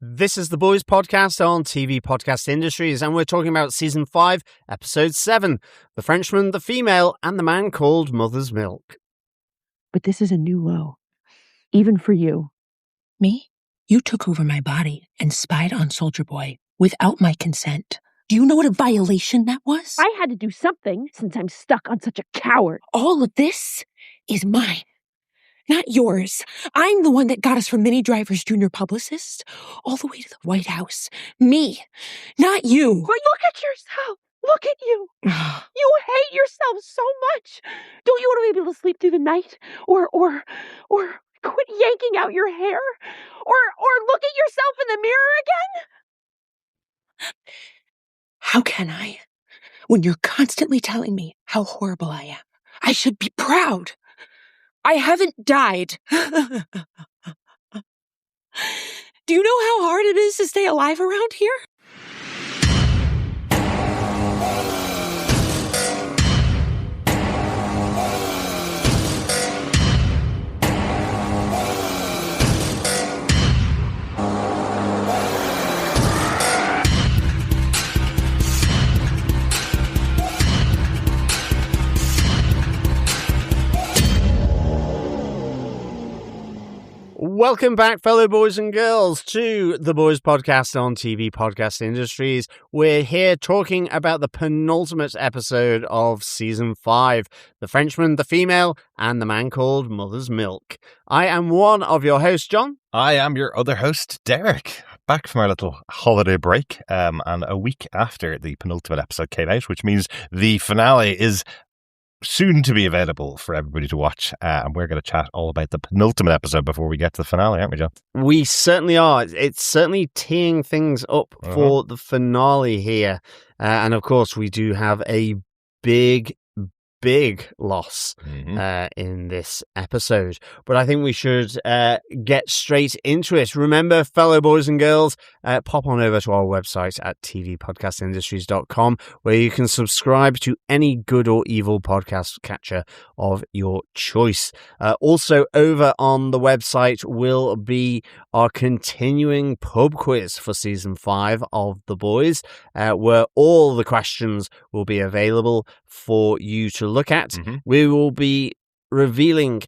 This is the Boys Podcast on TV Podcast Industries, and we're talking about Season 5, Episode 7, The Frenchman, the Female, and the Man Called Mother's Milk. But this is a new low, even for you. Me? You took over my body and spied on Soldier Boy without my consent. Do you know what a violation that was? I had to do something since I'm stuck on such a coward. All of this is mine, not yours. I'm the one that got us from Minnie Driver's junior publicist all the way to the White House. Me, not you. But look at yourself. Look at you. You hate yourself so much. Don't you want to be able to sleep through the night? Or quit yanking out your hair? Or look at yourself in the mirror again? How can I, when you're constantly telling me how horrible I am? I should be proud. I haven't died. Do you know how hard it is to stay alive around here? Welcome back, fellow boys and girls, to the Boys Podcast on TV Podcast Industries. We're here talking about the penultimate episode of Season 5, The Frenchman, the Female, and the Man Called Mother's Milk. I am one of your hosts, John. I am your other host, Darick. Back from our little holiday break, and a week after the penultimate episode came out, which means the finale is soon to be available for everybody to watch, and we're going to chat all about the penultimate episode before we get to the finale, aren't we, John? We certainly are. It's certainly teeing things up for the finale here, and of course we do have a big loss in this episode, but I think we should get straight into it. Remember, fellow boys and girls, pop on over to our website at tvpodcastindustries.com, where you can subscribe to any good or evil podcast catcher of your choice. Also over on the website will be our continuing pub quiz for season 5 of The Boys, where all the questions will be available for you to look at. We will be revealing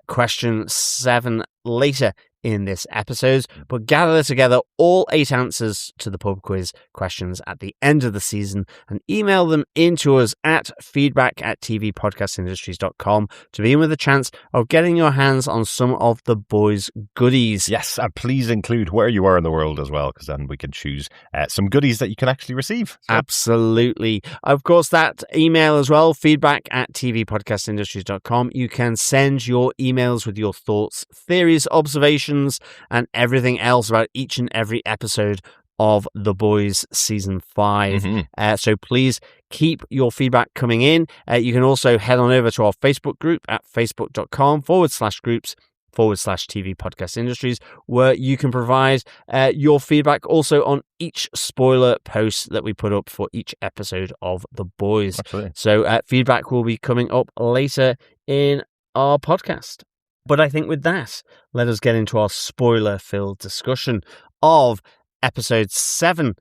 question 7 later in this episode, but gather together all 8 answers to the pub quiz questions at the end of the season and email them in to us at feedback@tvpodcastindustries.com to begin with a chance of getting your hands on some of the boys' goodies. Yes, and please include where you are in the world as well, because then we can choose some goodies that you can actually receive. So. Absolutely. Of course, that email as well, feedback@tvpodcastindustries.com. You can send your emails with your thoughts, theories, observations, and everything else about each and every episode of The Boys Season 5. So please keep your feedback coming in. You can also head on over to our Facebook group at facebook.com/groups/TV Podcast Industries, where you can provide your feedback also on each spoiler post that we put up for each episode of The Boys. Absolutely. So feedback will be coming up later in our podcast. But I think with that, let us get into our spoiler-filled discussion of episode 7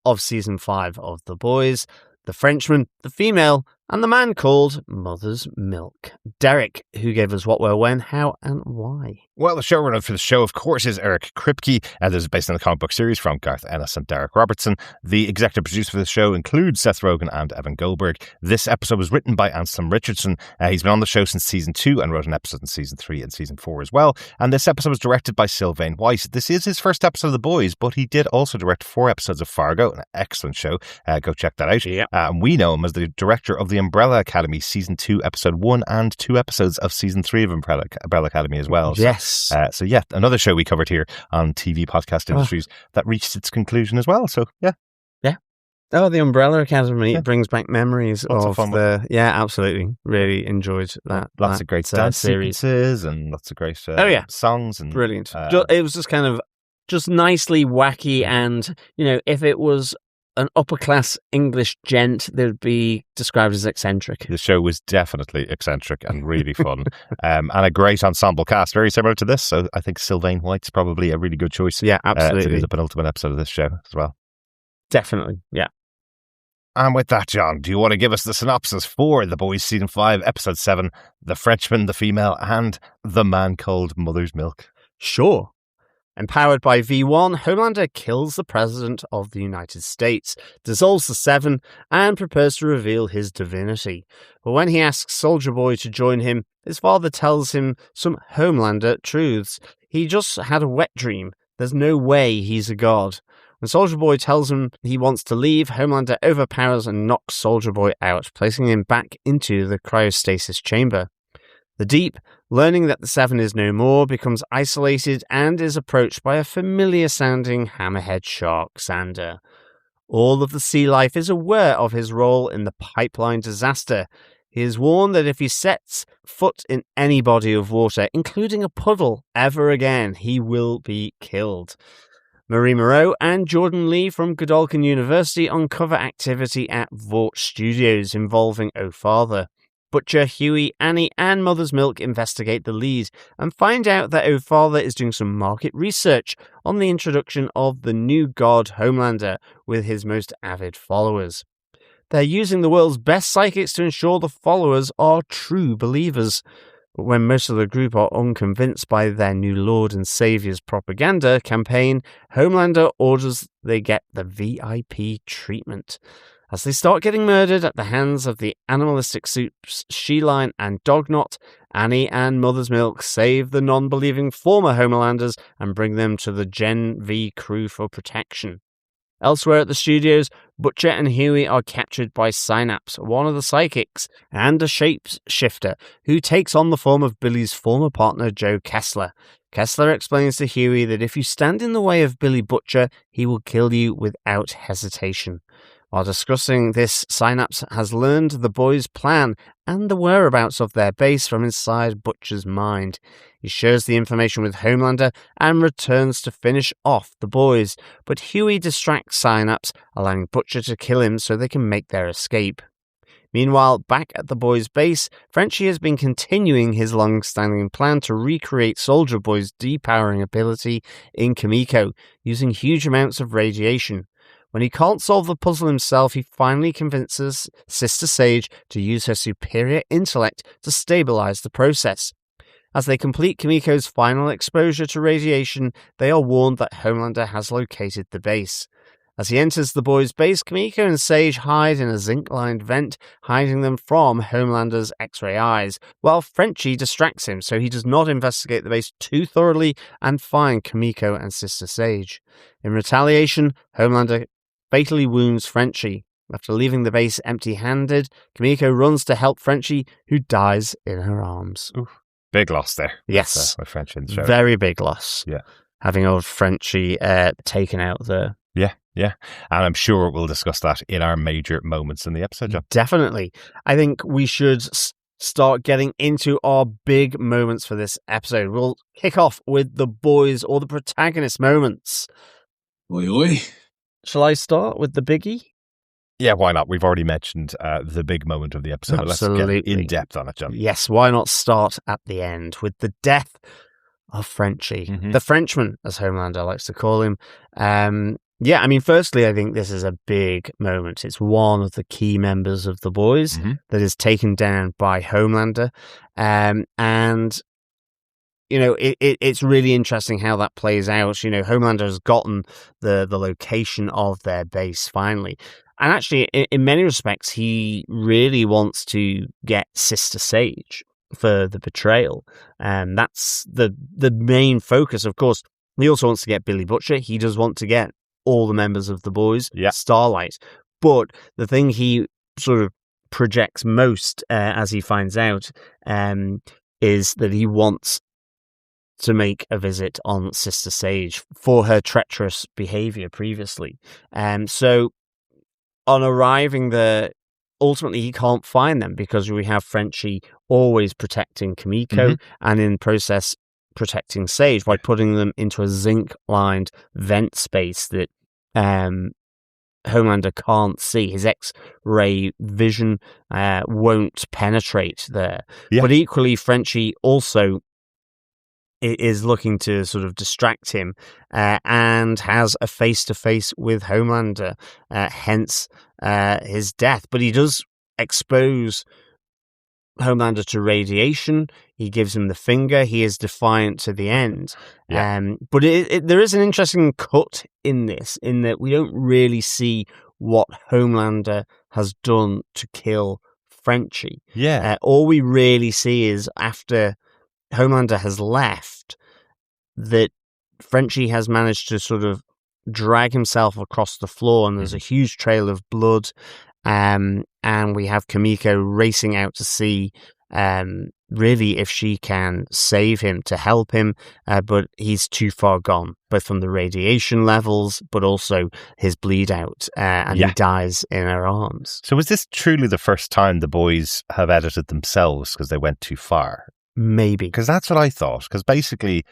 of season 5 of The Boys, The Frenchman, the Female, and the Man Called Mother's Milk. Darick, who gave us what, where, when, how, and why? Well, the showrunner for the show, of course, is Eric Kripke, and this is based on the comic book series from Garth, Ennis, and Darick Robertson. The executive producer for the show includes Seth Rogen and Evan Goldberg. This episode was written by Anslem Richardson. He's been on the show since season 2 and wrote an episode in season 3 and season 4 as well. And this episode was directed by Sylvain White. This is his first episode of The Boys, but he did also direct 4 episodes of Fargo, an excellent show. Go check that out. Yep. And we know him as the director of The Umbrella Academy, season 2, episode 1, and 2 episodes of season 3 of Umbrella Academy as well. Yes. So yeah, another show we covered here on TV Podcast Industries that reached its conclusion as well. So yeah. Oh, the Umbrella Academy. It brings back memories of fun the... Yeah, absolutely. Really enjoyed that. Lots of great dance series. sequences and lots of great songs. And brilliant. It was just kind of just nicely wacky, and, you know, if it was an upper-class English gent, they'd be described as eccentric. The show was definitely eccentric and really fun. And a great ensemble cast, very similar to this. So I think Sylvain White's probably a really good choice. Yeah, absolutely. To do the penultimate episode of this show as well. Definitely, yeah. And with that, John, do you want to give us the synopsis for The Boys Season 5, Episode 7, The Frenchman, the Female, and The Man Called Mother's Milk? Sure. Empowered by V1, Homelander kills the President of the United States, dissolves the Seven, and prepares to reveal his divinity. But when he asks Soldier Boy to join him, his father tells him some Homelander truths. He just had a wet dream. There's no way he's a god. When Soldier Boy tells him he wants to leave, Homelander overpowers and knocks Soldier Boy out, placing him back into the cryostasis chamber. The Deep, learning that the Seven is no more, becomes isolated and is approached by a familiar-sounding hammerhead shark, Xander. All of the sea life is aware of his role in the pipeline disaster. He is warned that if he sets foot in any body of water, including a puddle, ever again, he will be killed. Marie Moreau and Jordan Lee from Godolphin University uncover activity at Vought Studios involving O Father. Butcher, Huey, Annie, and Mother's Milk investigate the lead and find out that O Father is doing some market research on the introduction of the new god Homelander with his most avid followers. They're using the world's best psychics to ensure the followers are true believers. But when most of the group are unconvinced by their new Lord and Saviour's propaganda campaign, Homelander orders they get the VIP treatment. As they start getting murdered at the hands of the animalistic soups She-Line and Dognot, Annie and Mother's Milk save the non-believing former Homelanders and bring them to the Gen V crew for protection. Elsewhere at the studios, Butcher and Huey are captured by Synopsis, one of the psychics, and a shapeshifter who takes on the form of Billy's former partner Joe Kessler. Kessler explains to Huey that if you stand in the way of Billy Butcher, he will kill you without hesitation. While discussing this, Synopsis has learned the boys' plan and the whereabouts of their base from inside Butcher's mind. He shares the information with Homelander and returns to finish off the boys, but Huey distracts Synopsis, allowing Butcher to kill him so they can make their escape. Meanwhile, back at the boys' base, Frenchie has been continuing his long-standing plan to recreate Soldier Boy's depowering ability in Kimiko, using huge amounts of radiation. When he can't solve the puzzle himself, he finally convinces Sister Sage to use her superior intellect to stabilize the process. As they complete Kimiko's final exposure to radiation, they are warned that Homelander has located the base. As he enters the boys' base, Kimiko and Sage hide in a zinc-lined vent, hiding them from Homelander's X-ray eyes, while Frenchie distracts him so he does not investigate the base too thoroughly and find Kimiko and Sister Sage. In retaliation, Homelander fatally wounds Frenchie. After leaving the base empty-handed, Kimiko runs to help Frenchie, who dies in her arms. Oof. Big loss there. Yes. With Frenchie in the show. Very big loss. Yeah. Having old Frenchie taken out there. Yeah. And I'm sure we'll discuss that in our major moments in the episode, John. Definitely. I think we should start getting into our big moments for this episode. We'll kick off with the boys or the protagonist moments. Oi. Shall I start with the biggie? Yeah, why not? We've already mentioned the big moment of the episode. Absolutely. Let's get in depth on it, John. Yes, why not start at the end with the death of Frenchie, the Frenchman, as Homelander likes to call him. Yeah, I mean, firstly, I think this is a big moment. It's one of the key members of the boys that is taken down by Homelander. And, you know, it's really interesting how that plays out. You know, Homelander has gotten the location of their base finally. And actually, in many respects, he really wants to get Sister Sage for the betrayal. And that's the main focus, of course. He also wants to get Billy Butcher. He does want to get all the members of the boys, Starlight. But the thing he sort of projects most as he finds out is that he wants to make a visit on Sister Sage for her treacherous behavior previously. So on arriving there, ultimately he can't find them because we have Frenchie always protecting Kimiko and in process protecting Sage by putting them into a zinc-lined vent space that Homelander can't see. His X-ray vision won't penetrate there. Yeah. But equally, Frenchie also is looking to sort of distract him and has a face-to-face with Homelander, hence his death. But he does expose Homelander to radiation. He gives him the finger. He is defiant to the end. Yeah. But there is an interesting cut in this, in that we don't really see what Homelander has done to kill Frenchie. Yeah. All we really see is after Homelander has left, that Frenchie has managed to sort of drag himself across the floor, and there's a huge trail of blood. And we have Kimiko racing out to see really if she can save him, to help him, but he's too far gone, both from the radiation levels, but also his bleed out, and he dies in her arms. So is this truly the first time the boys have edited themselves because they went too far? Maybe. Because that's what I thought. Because basically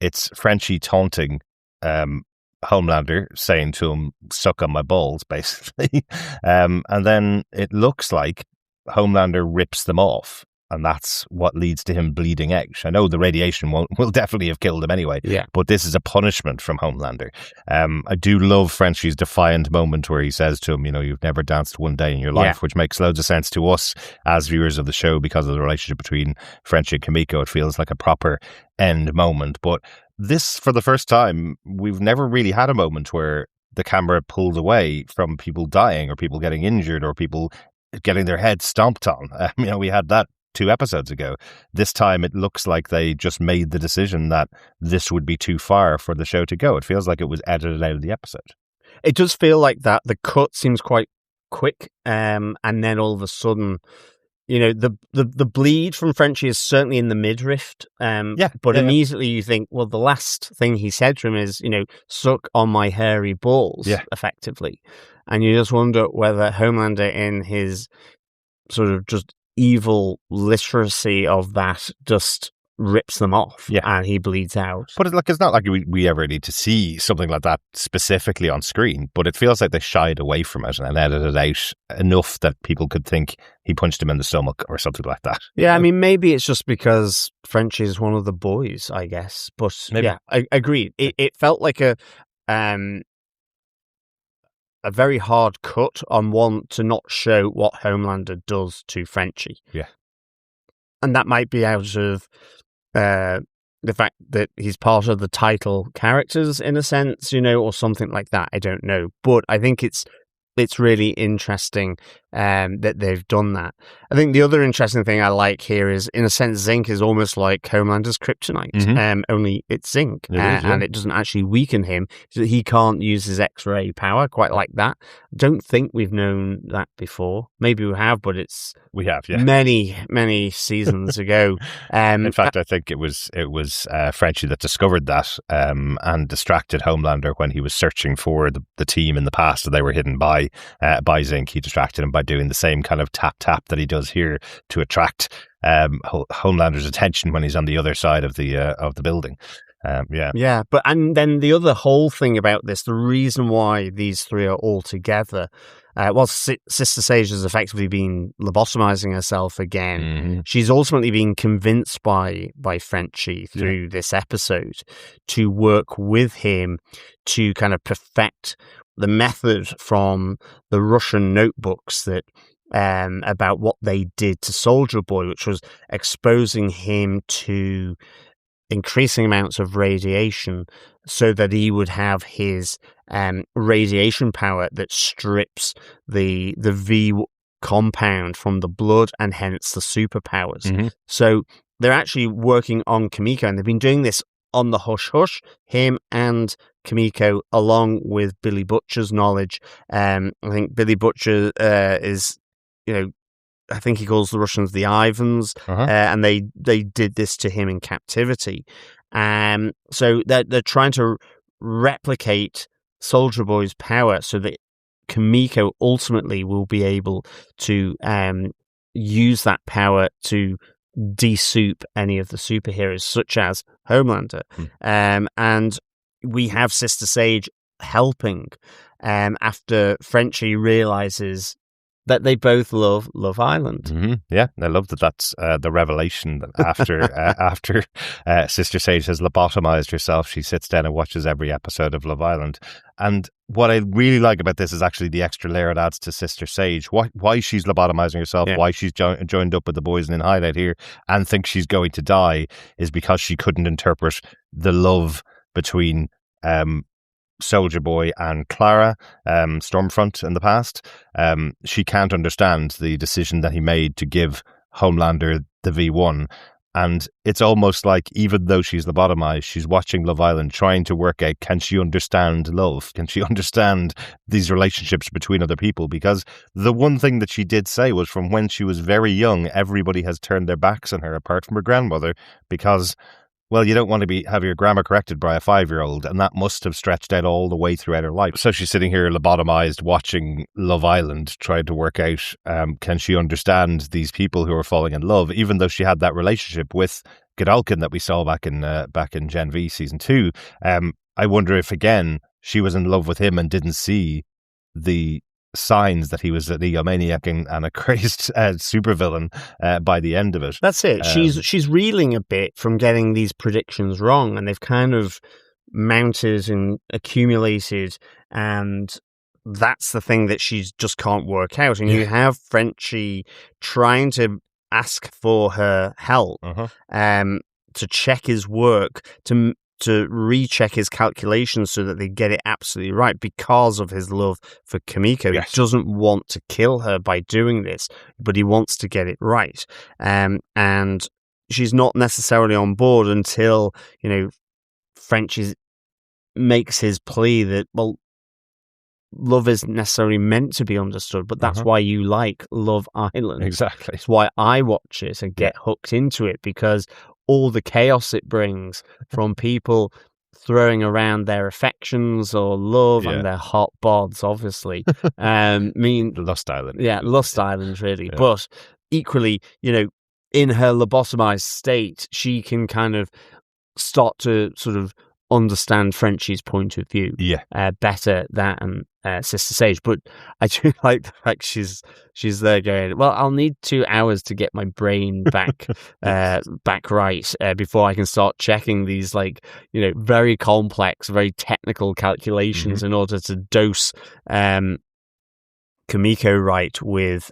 it's Frenchie taunting Homelander, saying to him, suck on my balls, basically. And then it looks like Homelander rips them off, and that's what leads to him bleeding out. I know the radiation will definitely have killed him anyway, but this is a punishment from Homelander. I do love Frenchie's defiant moment where he says to him, you've never danced one day in your life, which makes loads of sense to us as viewers of the show because of the relationship between Frenchie and Kimiko. It feels like a proper end moment. But this, for the first time, we've never really had a moment where the camera pulled away from people dying or people getting injured or people getting their heads stomped on. We had that 2 episodes ago. This time it looks like they just made the decision that this would be too far for the show to go. It feels like it was edited out of the episode. It does feel like that. The cut seems quite quick, and then all of a sudden, the bleed from Frenchie is certainly in the midriff, but immediately you think, well, the last thing he said to him is, suck on my hairy balls, effectively. And you just wonder whether Homelander, in his sort of just evil literacy of that, just rips them off and he bleeds out. But it's not like we ever need to see something like that specifically on screen, but it feels like they shied away from it and edited out enough that people could think he punched him in the stomach or something like that. Yeah, maybe it's just because Frenchie is one of the boys, I guess. But maybe. Yeah, I agree. It felt like a very hard cut on one to not show what Homelander does to Frenchie. Yeah. And that might be out of the fact that he's part of the title characters in a sense, or something like that. I don't know. But I think it's really interesting that they've done that. I think the other interesting thing I like here is, in a sense, zinc is almost like Homelander's kryptonite, only it's zinc, and it doesn't actually weaken him. So he can't use his X-ray power quite like that. Don't think we've known that before. Maybe we have, but we have, many, many seasons ago. In fact, I think it was Frenchie that discovered that and distracted Homelander when he was searching for the team in the past that they were hidden by zinc. He distracted him by doing the same kind of tap that he does here to attract Homelander's attention when he's on the other side of the building. But and then the other whole thing about this, the reason why these three are all together, Sister Sage has effectively been lobotomizing herself again. She's ultimately been convinced by Frenchie through this episode to work with him to kind of perfect the method from the Russian notebooks that about what they did to Soldier Boy, which was exposing him to increasing amounts of radiation so that he would have his radiation power that strips the V compound from the blood and hence the superpowers. So they're actually working on Kimiko, and they've been doing this on the hush-hush, him and Kimiko, along with Billy Butcher's knowledge. I think Billy Butcher is, I think he calls the Russians the Ivans, and they did this to him in captivity. So they're trying to replicate Soldier Boy's power so that Kimiko ultimately will be able to use that power to de-soup any of the superheroes, such as Homelander. And we have Sister Sage helping after Frenchie realizes that they both love Love Island. Mm-hmm. Yeah, I love that. That's the revelation that after Sister Sage has lobotomized herself, she sits down and watches every episode of Love Island. And what I really like about this is actually the extra layer it adds to Sister Sage. Why she's lobotomizing herself, why she's joined up with the boys in hideout here and thinks she's going to die is because she couldn't interpret the love between Soldier Boy and Clara, Stormfront in the past. She can't understand the decision that he made to give Homelander the V1. And it's almost like, even though she's lobotomized, she's watching Love Island, trying to work out, can she understand love? Can she understand these relationships between other people? Because the one thing that she did say was, from when she was very young, everybody has turned their backs on her, apart from her grandmother, because, well, you don't want to have your grammar corrected by a 5-year-old, and that must have stretched out all the way throughout her life. So she's sitting here lobotomized, watching Love Island, trying to work out, can she understand these people who are falling in love, even though she had that relationship with Godolkin that we saw back in Gen V Season 2. I wonder if, again, she was in love with him and didn't see the signs that he was an egomaniac and a crazed supervillain by the end of it. That's it. She's reeling a bit from getting these predictions wrong, and they've kind of mounted and accumulated, and that's the thing that she just can't work out. And you have Frenchie trying to ask for her help, to check his work, to recheck his calculations so that they get it absolutely right because of his love for Kimiko. He doesn't want to kill her by doing this, but he wants to get it right. And she's not necessarily on board until, Frenchie makes his plea that, well, love isn't necessarily meant to be understood, but that's why you like Love Island. Exactly. It's why I watch it and get hooked into it, because all the chaos it brings from people throwing around their affections or love and their hot bods, obviously. Lust Island. Yeah, Lust Island, really. Yeah. But equally, in her lobotomized state, she can kind of start to sort of understand Frenchie's point of view better than Sister Sage. But I do like the fact she's there going, well, I'll need 2 hours to get my brain back back right before I can start checking these very complex, very technical calculations in order to dose Kimiko right with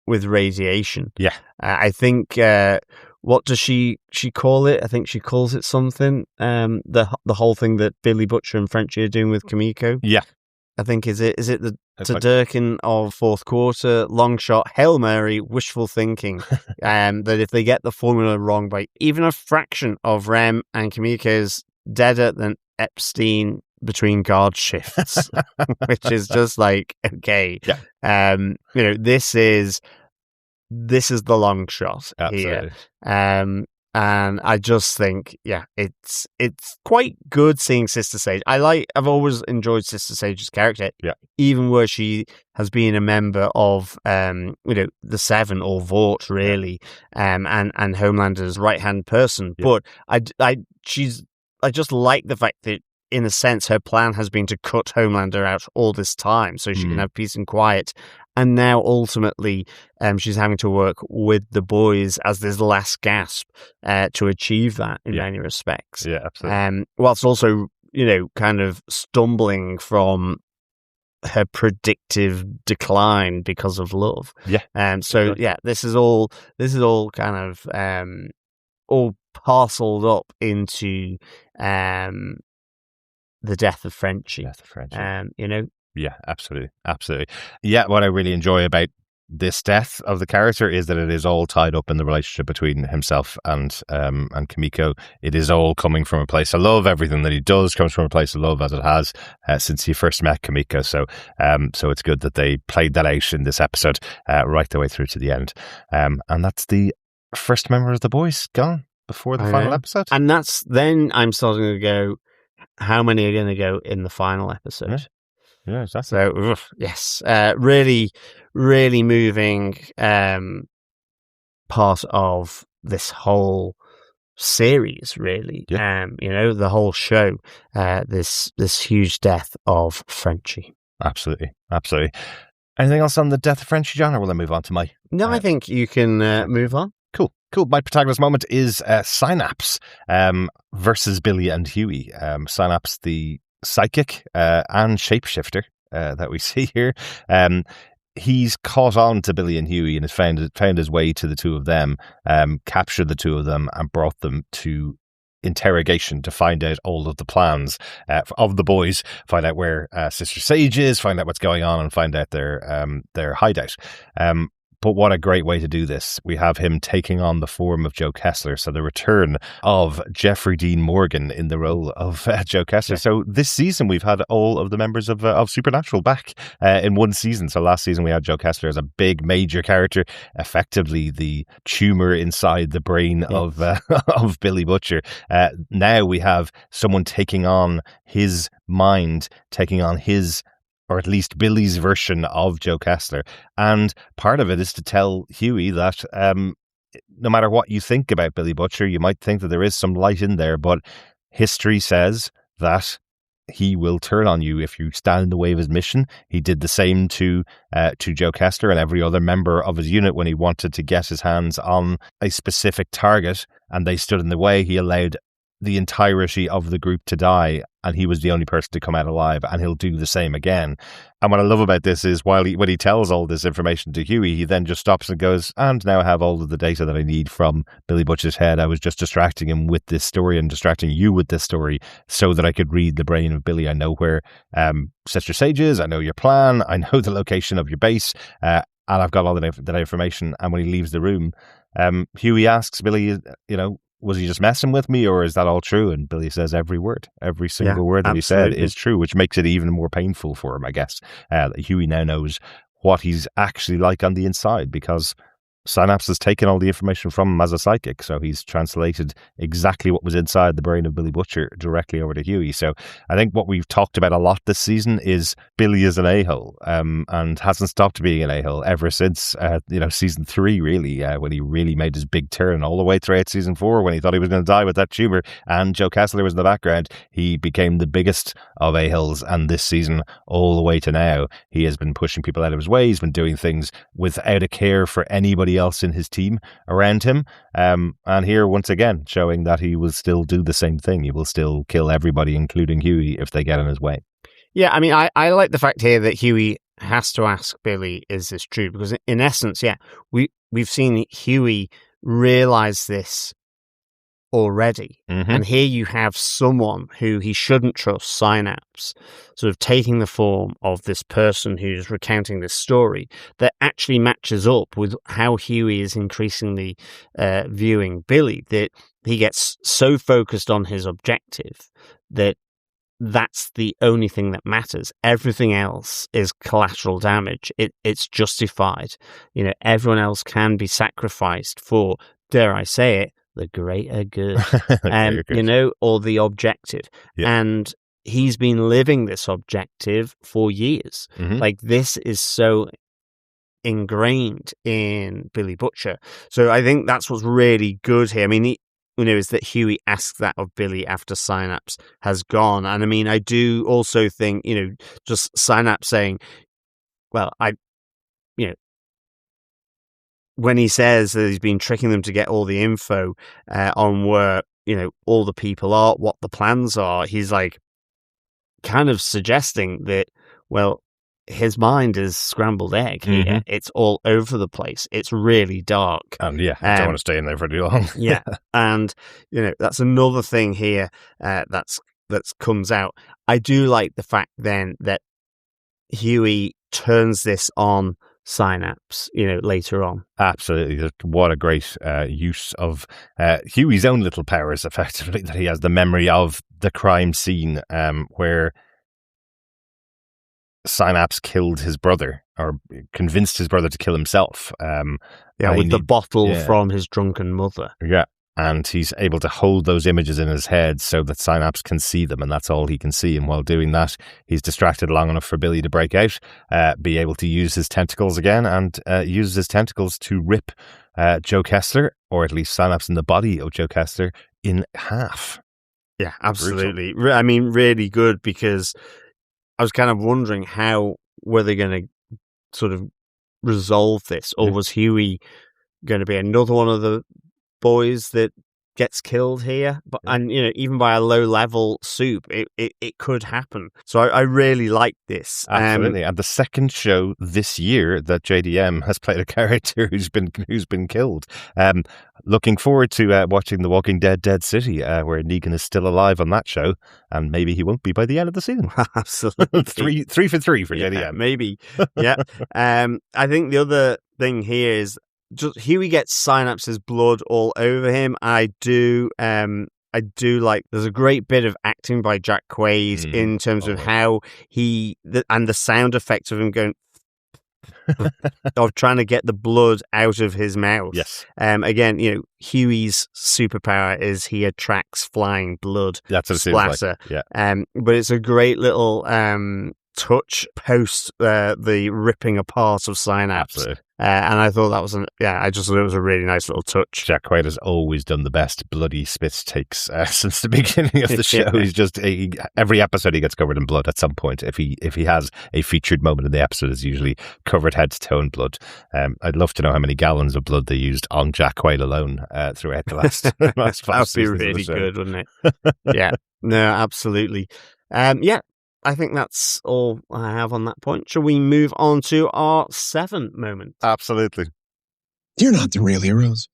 radiation. Yeah. I think what does she call it? I think she calls it something. The whole thing that Billy Butcher and Frenchie are doing with Kimiko. Yeah. I think is it the Durkin of fourth quarter, long shot, Hail Mary, wishful thinking. That if they get the formula wrong by even a fraction of Rem and Kimiko's deader than Epstein between guard shifts, which is just like, okay. Yeah. This is the long shot. Absolutely. Here. And I just think, it's quite good seeing Sister Sage. I've always enjoyed Sister Sage's character, even where she has been a member of, the Seven or Vought, really, and Homelander's right hand person. Yeah. But I just like the fact that, in a sense, her plan has been to cut Homelander out all this time so she can have peace and quiet. And now, ultimately, she's having to work with the boys as this last gasp to achieve that in many respects. Yeah, absolutely. Whilst also, kind of stumbling from her predictive decline because of love. Yeah. So, this is all kind of all parceled up into the death of Frenchie. Yeah, absolutely. Absolutely. Yeah, what I really enjoy about this death of the character is that it is all tied up in the relationship between himself and Kimiko. It is all coming from a place of love. Everything that he does comes from a place of love, as it has since he first met Kimiko. So it's good that they played that out in this episode right the way through to the end. And that's the first member of the boys gone before the final episode. And then I'm starting to go, how many are going to go in the final episode? Yeah, exactly. So, yes, really, really moving part of this whole series, really. The whole show, this huge death of Frenchie. Absolutely. Anything else on the death of Frenchie, John, or will I move on to my... No, I think you can move on. Cool. My protagonist moment is Synopsis versus Billy and Huey. Synopsis, the psychic and shapeshifter that we see here. He's caught on to Billy and Huey and has found his way to the two of them, captured the two of them and brought them to interrogation to find out all of the plans of the boys, find out where Sister Sage is, find out what's going on, and find out their hideout. But what a great way to do this. We have him taking on the form of Joe Kessler. So the return of Jeffrey Dean Morgan in the role of Joe Kessler. Yeah. So this season, we've had all of the members of Supernatural back in one season. So last season, we had Joe Kessler as a big major character, effectively the tumor inside the brain of Billy Butcher. Now we have someone taking on his mind, taking on his, or at least Billy's version of Joe Kessler. And part of it is to tell Huey that no matter what you think about Billy Butcher, you might think that there is some light in there, but history says that he will turn on you if you stand in the way of his mission. He did the same to Joe Kessler and every other member of his unit when he wanted to get his hands on a specific target and they stood in the way. He allowed the entirety of the group to die, and he was the only person to come out alive, and he'll do the same again. And what I love about this is when he tells all this information to Huey, he then just stops and goes, and now I have all of the data that I need from Billy Butcher's head. I was just distracting him with this story and distracting you with this story so that I could read the brain of Billy. I know where Sister Sage is, I know your plan, I know the location of your base, and I've got all that information. And when he leaves the room, Huey asks Billy, was he just messing with me, or is that all true? And Billy says every single word that he said is true, which makes it even more painful for him, I guess. Huey now knows what he's actually like on the inside, because Synopsis has taken all the information from him as a psychic, so he's translated exactly what was inside the brain of Billy Butcher directly over to Huey. So I think what we've talked about a lot this season is Billy is an a-hole, and hasn't stopped being an a-hole ever since season 3, really, when he really made his big turn, all the way throughout season 4 when he thought he was going to die with that tumor and Joe Kessler was in the background. He became the biggest of a-holes, and this season all the way to now he has been pushing people out of his way. He's been doing things without a care for anybody else in his team around him, and here once again showing that he will still do the same thing. He will still kill everybody, including Huey, if they get in his way. Yeah, I mean, I like the fact here that Huey has to ask Billy, is this true? Because in essence, we've seen Huey realize this already. Mm-hmm. And here you have someone who he shouldn't trust, Synopsis, sort of taking the form of this person who's recounting this story that actually matches up with how Huey is increasingly viewing Billy, that he gets so focused on his objective that that's the only thing that matters. Everything else is collateral damage. It's justified. Everyone else can be sacrificed for, dare I say it, the greater good, or the objective. Yeah. And he's been living this objective for years. Mm-hmm. Like, this is so ingrained in Billy Butcher. So I think that's what's really good here. I mean, is that Huey asks that of Billy after Synopsis has gone. And I mean, I do also think, just Synopsis saying, well, when he says that he's been tricking them to get all the info on where, all the people are, what the plans are, he's like kind of suggesting that, well, his mind is scrambled egg here. Mm-hmm. It's all over the place. It's really dark. And I don't want to stay in there for too long. Yeah. And, that's another thing here that's comes out. I do like the fact then that Huey turns this on Synopsis, later on. Absolutely. What a great use of Huey's own little powers, effectively, that he has the memory of the crime scene where Synopsis killed his brother, or convinced his brother to kill himself. With the bottle from his drunken mother. Yeah. And he's able to hold those images in his head so that Synopsis can see them, and that's all he can see. And while doing that, he's distracted long enough for Billy to break out, be able to use his tentacles again, and uses his tentacles to rip Joe Kessler, or at least Synapse in the body of Joe Kessler, in half. Yeah, absolutely. I mean, really good, because I was kind of wondering how were they going to sort of resolve this, or was Huey going to be another one of the boys that gets killed here? But and even by a low level soup, it could happen. So I really like this. Absolutely. And the second show this year that JDM has played a character who's been killed. Looking forward to watching The Walking Dead Dead City, where Negan is still alive on that show, and maybe he won't be by the end of the season. Absolutely. three for JDM. Maybe. Yeah. I think the other thing here is just Huey gets Synapse's blood all over him. I do like, there's a great bit of acting by Jack Quaid in terms of how and the sound effects of him going of trying to get the blood out of his mouth. Yes. Again, Huey's superpower is he attracts flying blood. That's what it seems splatter. like. Yeah. But it's a great little touch post the ripping apart of Synapse. Absolutely. And I thought that was I just thought it was a really nice little touch. Jack Quaid has always done the best bloody spit takes since the beginning of the show. He's just every episode he gets covered in blood at some point. If he has a featured moment in the episode, it's usually covered head to toe in blood. I'd love to know how many gallons of blood they used on Jack Quaid alone throughout the last. That'd be really good, wouldn't it? Yeah. No, absolutely. I think that's all I have on that point. Shall we move on to our 7 moment? Absolutely. You're not the real heroes.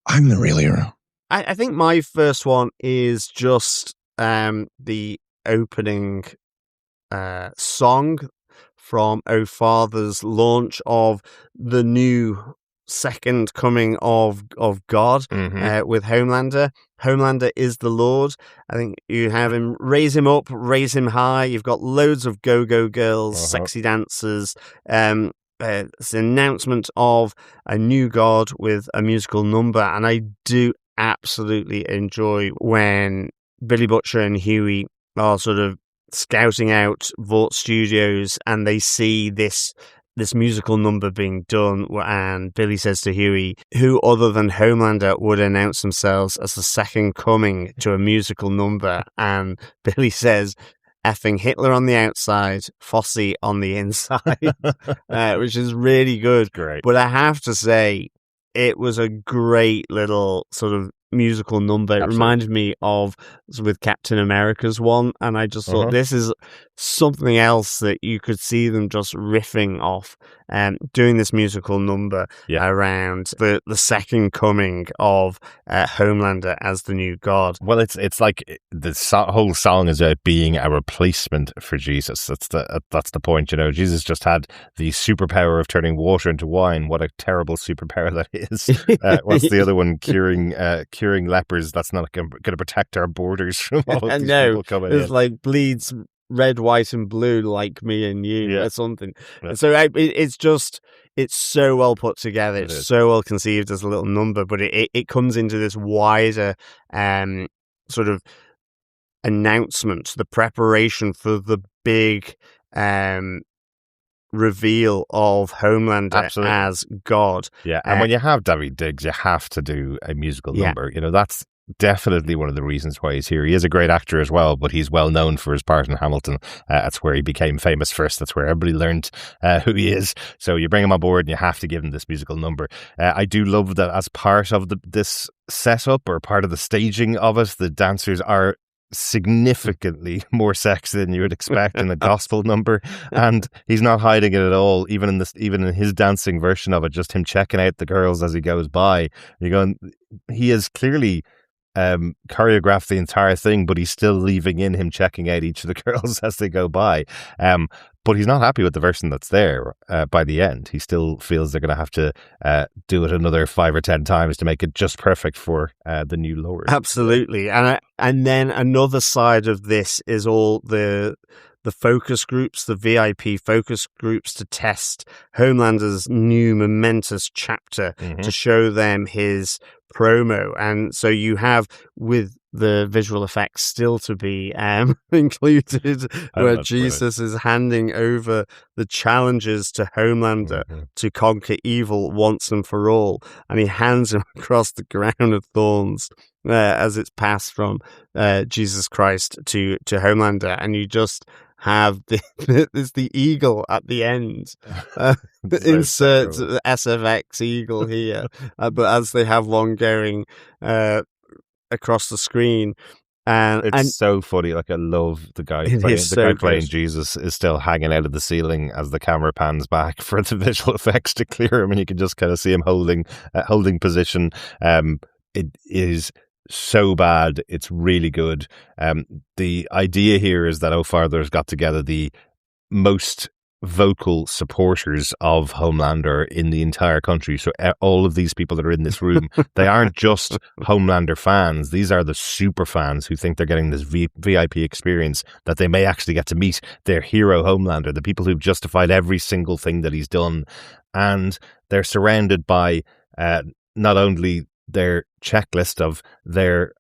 I'm the real hero. I think my first one is just the opening song from O Father's launch of the new second coming of God with Homelander. Homelander is the Lord. I think you have him, raise him up, raise him high. You've got loads of go-go girls, sexy dancers. It's an announcement of a new God with a musical number. And I do absolutely enjoy when Billy Butcher and Huey are sort of scouting out Vought Studios and they see this musical number being done, and Billy says to Huey, who other than Homelander would announce themselves as the second coming to a musical number? And Billy says, effing Hitler on the outside, Fosse on the inside, which is really good. Great. But I have to say, it was a great little sort of musical number. It reminded me of with Captain America's one, and I just thought this is something else that you could see them just riffing off and doing this musical number around the second coming of Homelander as the new God. Well, it's like the whole song is about being a replacement for Jesus. That's the point. Jesus just had the superpower of turning water into wine. What a terrible superpower that is. What's the other one? Curing lepers. That's not going to protect our borders from all of these people coming in. It's like bleeds red, white, and blue, like me and you, or something. Yeah. So it's so well put together. It's so well conceived as a little number, but it comes into this wider sort of announcement, the preparation for the big reveal of Homelander as God. Yeah, and when you have Daveed Diggs, you have to do a musical number. That's definitely one of the reasons why he's here. He is a great actor as well, but he's well known for his part in Hamilton. That's where he became famous first. That's where everybody learned who he is. So you bring him on board and you have to give him this musical number. I do love that as part of this setup or part of the staging of it, the dancers are significantly more sexy than you would expect in a gospel number, and he's not hiding it at all. Even in his dancing version of it, just him checking out the girls as he goes by. You're going, he is clearly choreographed the entire thing, but he's still leaving in him checking out each of the girls as they go by. But he's not happy with the version that's there by the end. He still feels they're going to have to do it another 5 or 10 times to make it just perfect for the new Lord. Absolutely. And then another side of this is all the focus groups, the VIP focus groups, to test Homelander's new momentous chapter, to show them his promo. And so you have with the visual effects still to be included, where Jesus is handing over the challenges to Homelander to conquer evil once and for all, and he hands him across the crown of thorns as it's passed from Jesus Christ to Homelander, and you just have the eagle at the end. Insert the SFX eagle here, but as they have one going across the screen. And it's so funny. Like, I love the guy playing Jesus is still hanging out of the ceiling as the camera pans back for the visual effects to clear him, and you can just kind of see him holding position. It is so bad, it's really good. The idea here is that O'Farther's got together the most vocal supporters of Homelander in the entire country. So all of these people that are in this room, they aren't just Homelander fans. These are the super fans who think they're getting this VIP experience, that they may actually get to meet their hero Homelander, the people who've justified every single thing that he's done. And they're surrounded by not only their checklist of their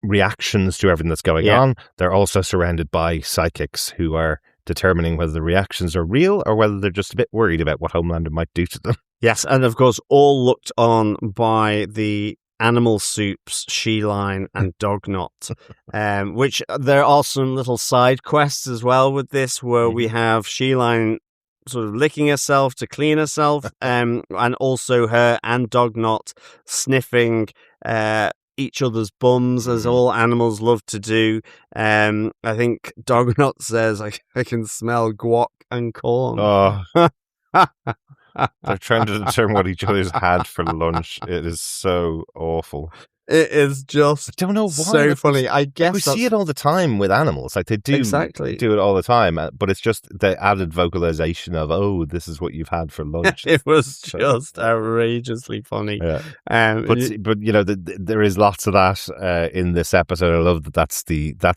reactions to everything that's going on, they're also surrounded by psychics who are determining whether the reactions are real or whether they're just a bit worried about what Homelander might do to them. Yes, and of course, all looked on by the animal soups, She-Line and Dognot, which there are some little side quests as well with this, where we have She-Line sort of licking herself to clean herself, and also her and Dognot sniffing each other's bums, as all animals love to do. I think Dognot says, I can smell guac and corn. Oh. They're trying to determine what each other's had for lunch. It is so awful. It is just, I don't know why, so funny. I guess we see it all the time with animals. Like, they do do it all the time, but it's just the added vocalization of, oh, this is what you've had for lunch. It was just outrageously funny. Yeah. But you know, there is lots of that in this episode. I love that that's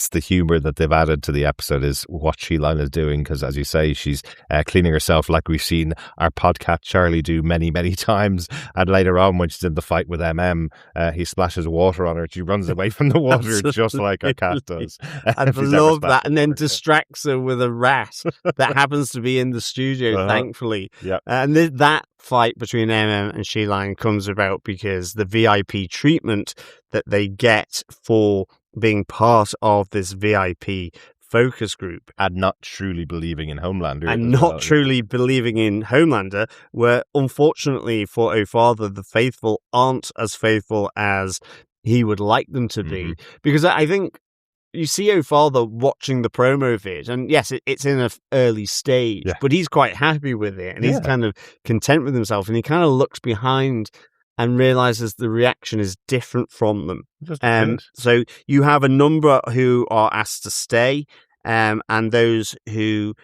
the humor that they've added to the episode, is what She-Line is doing, because as you say, she's cleaning herself, like we've seen our podcat Charlie do many, many times. And later on, when she's in the fight with MM, he splashes water on her. She runs away from the water just like a cat does. I love that, and then distracts her with a rat that happens to be in the studio, thankfully. Yep. And that fight between MM and She-Line comes about because the VIP treatment that they get for being part of this VIP focus group, and not truly believing in Homelander, and not truly believing in Homelander, where unfortunately for O'Farther, the faithful aren't as faithful as he would like them to be, because I think you see O'Farther watching the promo vid, and yes, it's in an early stage, but he's quite happy with it, and he's kind of content with himself, and he kind of looks behind and realizes the reaction is different from them. So you have a number who are asked to stay, and those who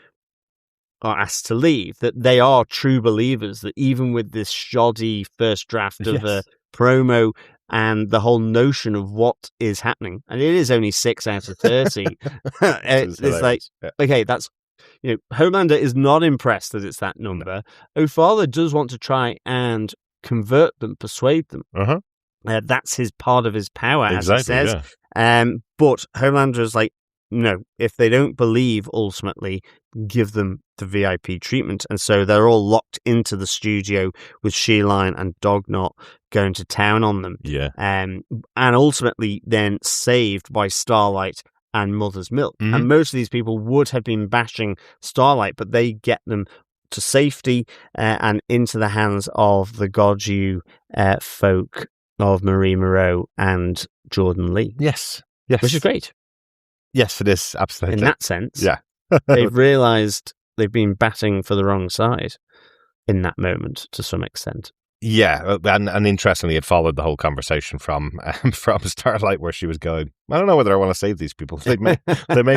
are asked to leave, that they are true believers, that even with this shoddy first draft of a promo and the whole notion of what is happening, and it is only 6 out of 30, it's like, okay, that's, you know, Homelander is not impressed that it's that number. O'Farther does want to try and convert them, persuade them. That's his part of his power, as he says. But Homelander is like, no, if they don't believe, ultimately, give them the VIP treatment. And so they're all locked into the studio with She-Line and Dognot going to town on them. And ultimately then saved by Starlight and Mother's Milk. And most of these people would have been bashing Starlight, but they get them to safety and into the hands of the Goju folk of Marie Moreau and Jordan Lee. Yes. Which is great. Yes, it is, absolutely. In that sense, they've realised they've been batting for the wrong side in that moment to some extent. Yeah, and interestingly, it followed the whole conversation from Starlight, where she was going, I don't know whether I want to save these people. They made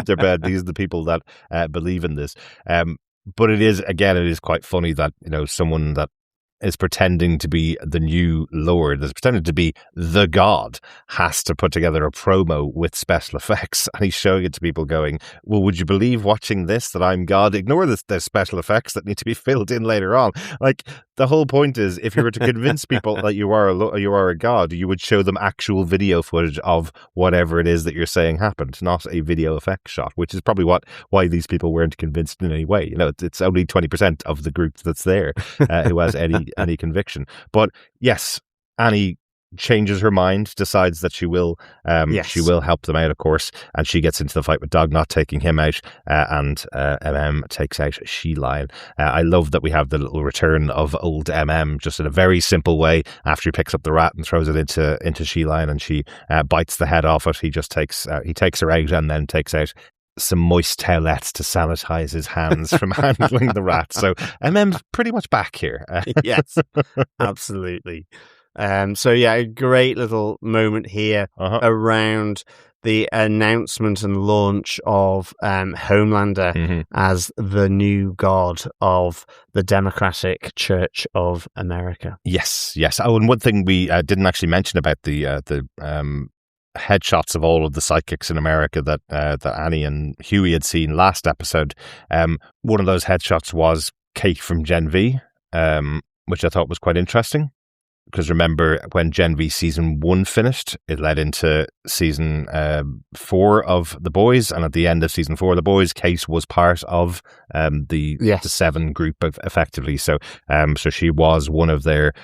their bed. These are the people that believe in this. But it is quite funny that, you know, someone that is pretending to be the new Lord, that's pretending to be the God, has to put together a promo with special effects, and he's showing it to people going, well, would you believe watching this that I'm God? Ignore the special effects that need to be filled in later on. Like, the whole point is, if you were to convince people that you are a god, you would show them actual video footage of whatever it is that you're saying happened, not a video effect shot, which is probably why these people weren't convinced in any way. You know, it's only 20% of the group that's there who has any conviction. But yes, Annie changes her mind, decides that she will help them out, of course, and she gets into the fight with Dognot, taking him out, and takes out She-Lion. I love that we have the little return of old just in a very simple way. After he picks up the rat and throws it into She-Lion, and she bites the head off it, he takes her out and then takes out some moist towelettes to sanitize his hands from handling the rat. So MM's pretty much back here. Yes, absolutely. So yeah, a great little moment here around the announcement and launch of Homelander as the new god of the Democratic Church of America. Yes. Oh, and one thing we didn't actually mention about the headshots of all of the psychics in America that Annie and Huey had seen last episode. One of those headshots was Kate from Gen V, which I thought was quite interesting. Because remember, when Gen V season 1 finished, it led into season 4 of The Boys, and at the end of season 4 of The Boys, Kate was part of the 7 group effectively. So she was one of their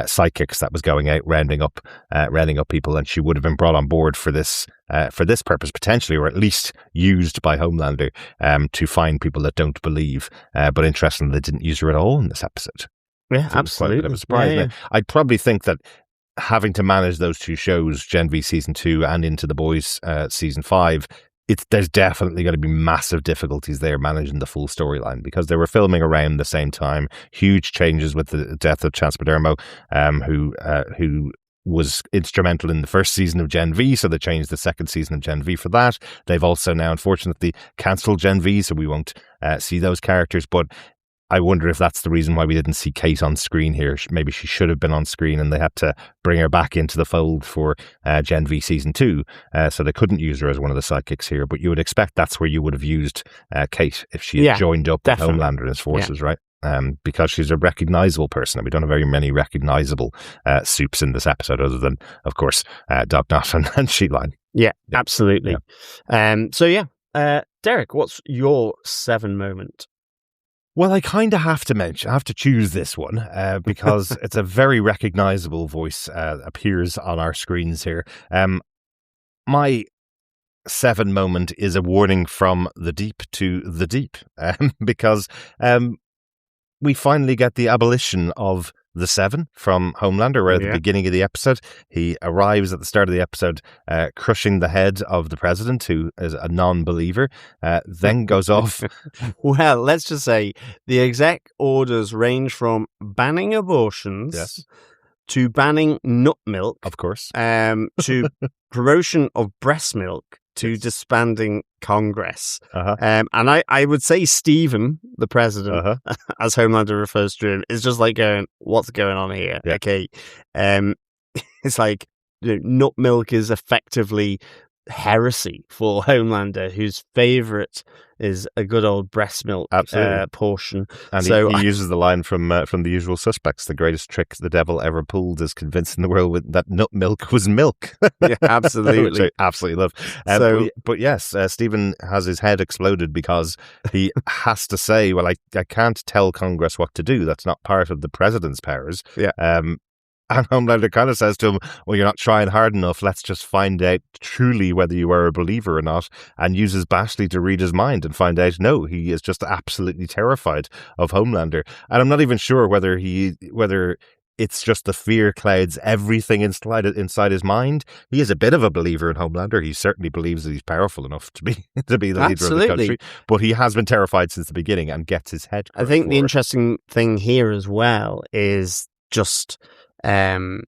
psychics that was going out rounding up people, and she would have been brought on board for this purpose potentially, or at least used by Homelander to find people that don't believe. But interestingly, they didn't use her at all in this episode. Yeah, absolutely. Quite a bit of a surprise. Yeah. I'd probably think that having to manage those two shows, Gen V season 2 and Into the Boys season 5, there's definitely going to be massive difficulties there managing the full storyline, because they were filming around the same time. Huge changes with the death of Chance Padermo, who was instrumental in the first season of Gen V, so they changed the second season of Gen V for that. They've also now, unfortunately, cancelled Gen V, so we won't see those characters, but I wonder if that's the reason why we didn't see Kate on screen here. Maybe she should have been on screen and they had to bring her back into the fold for Gen V Season 2, so they couldn't use her as one of the sidekicks here. But you would expect that's where you would have used Kate if she had joined up with Homelander and his forces, right? Because she's a recognisable person, and we don't have very many recognisable soups in this episode, other than, of course, Dognot and She-Lion. Yeah, absolutely. Yeah. Darick, what's your 7 moment? Well, I kind of have to choose this one because it's a very recognisable voice appears on our screens here. My 7 moment is a warning from the deep to the deep, because we finally get the abolition of the 7 from Homelander, right at the beginning of the episode. He arrives at the start of the episode crushing the head of the president, who is a non-believer, then goes off. Well, let's just say the exec orders range from banning abortions to banning nut milk, of course, to promotion of breast milk, to disbanding Congress. And I would say Stephen, the president, as Homelander refers to him, is just like going, what's going on here? Yeah. Okay. It's like, nut milk is effectively heresy for Homelander, whose favourite is a good old breast milk portion. And so he uses the line from The Usual Suspects: the greatest trick the devil ever pulled is convincing the world that nut milk was milk. Yeah, absolutely. Which I absolutely love. But yes, Stephen has his head exploded because he has to say, well, I can't tell Congress what to do. That's not part of the president's powers. Yeah. And Homelander kind of says to him, well, you're not trying hard enough. Let's just find out truly whether you are a believer or not, and uses Bashley to read his mind and find out, no, he is just absolutely terrified of Homelander. And I'm not even sure whether it's just the fear clouds everything inside his mind. He is a bit of a believer in Homelander. He certainly believes that he's powerful enough to be the leader of the country. But he has been terrified since the beginning and gets his head crushed. I think the interesting thing here as well is just... it's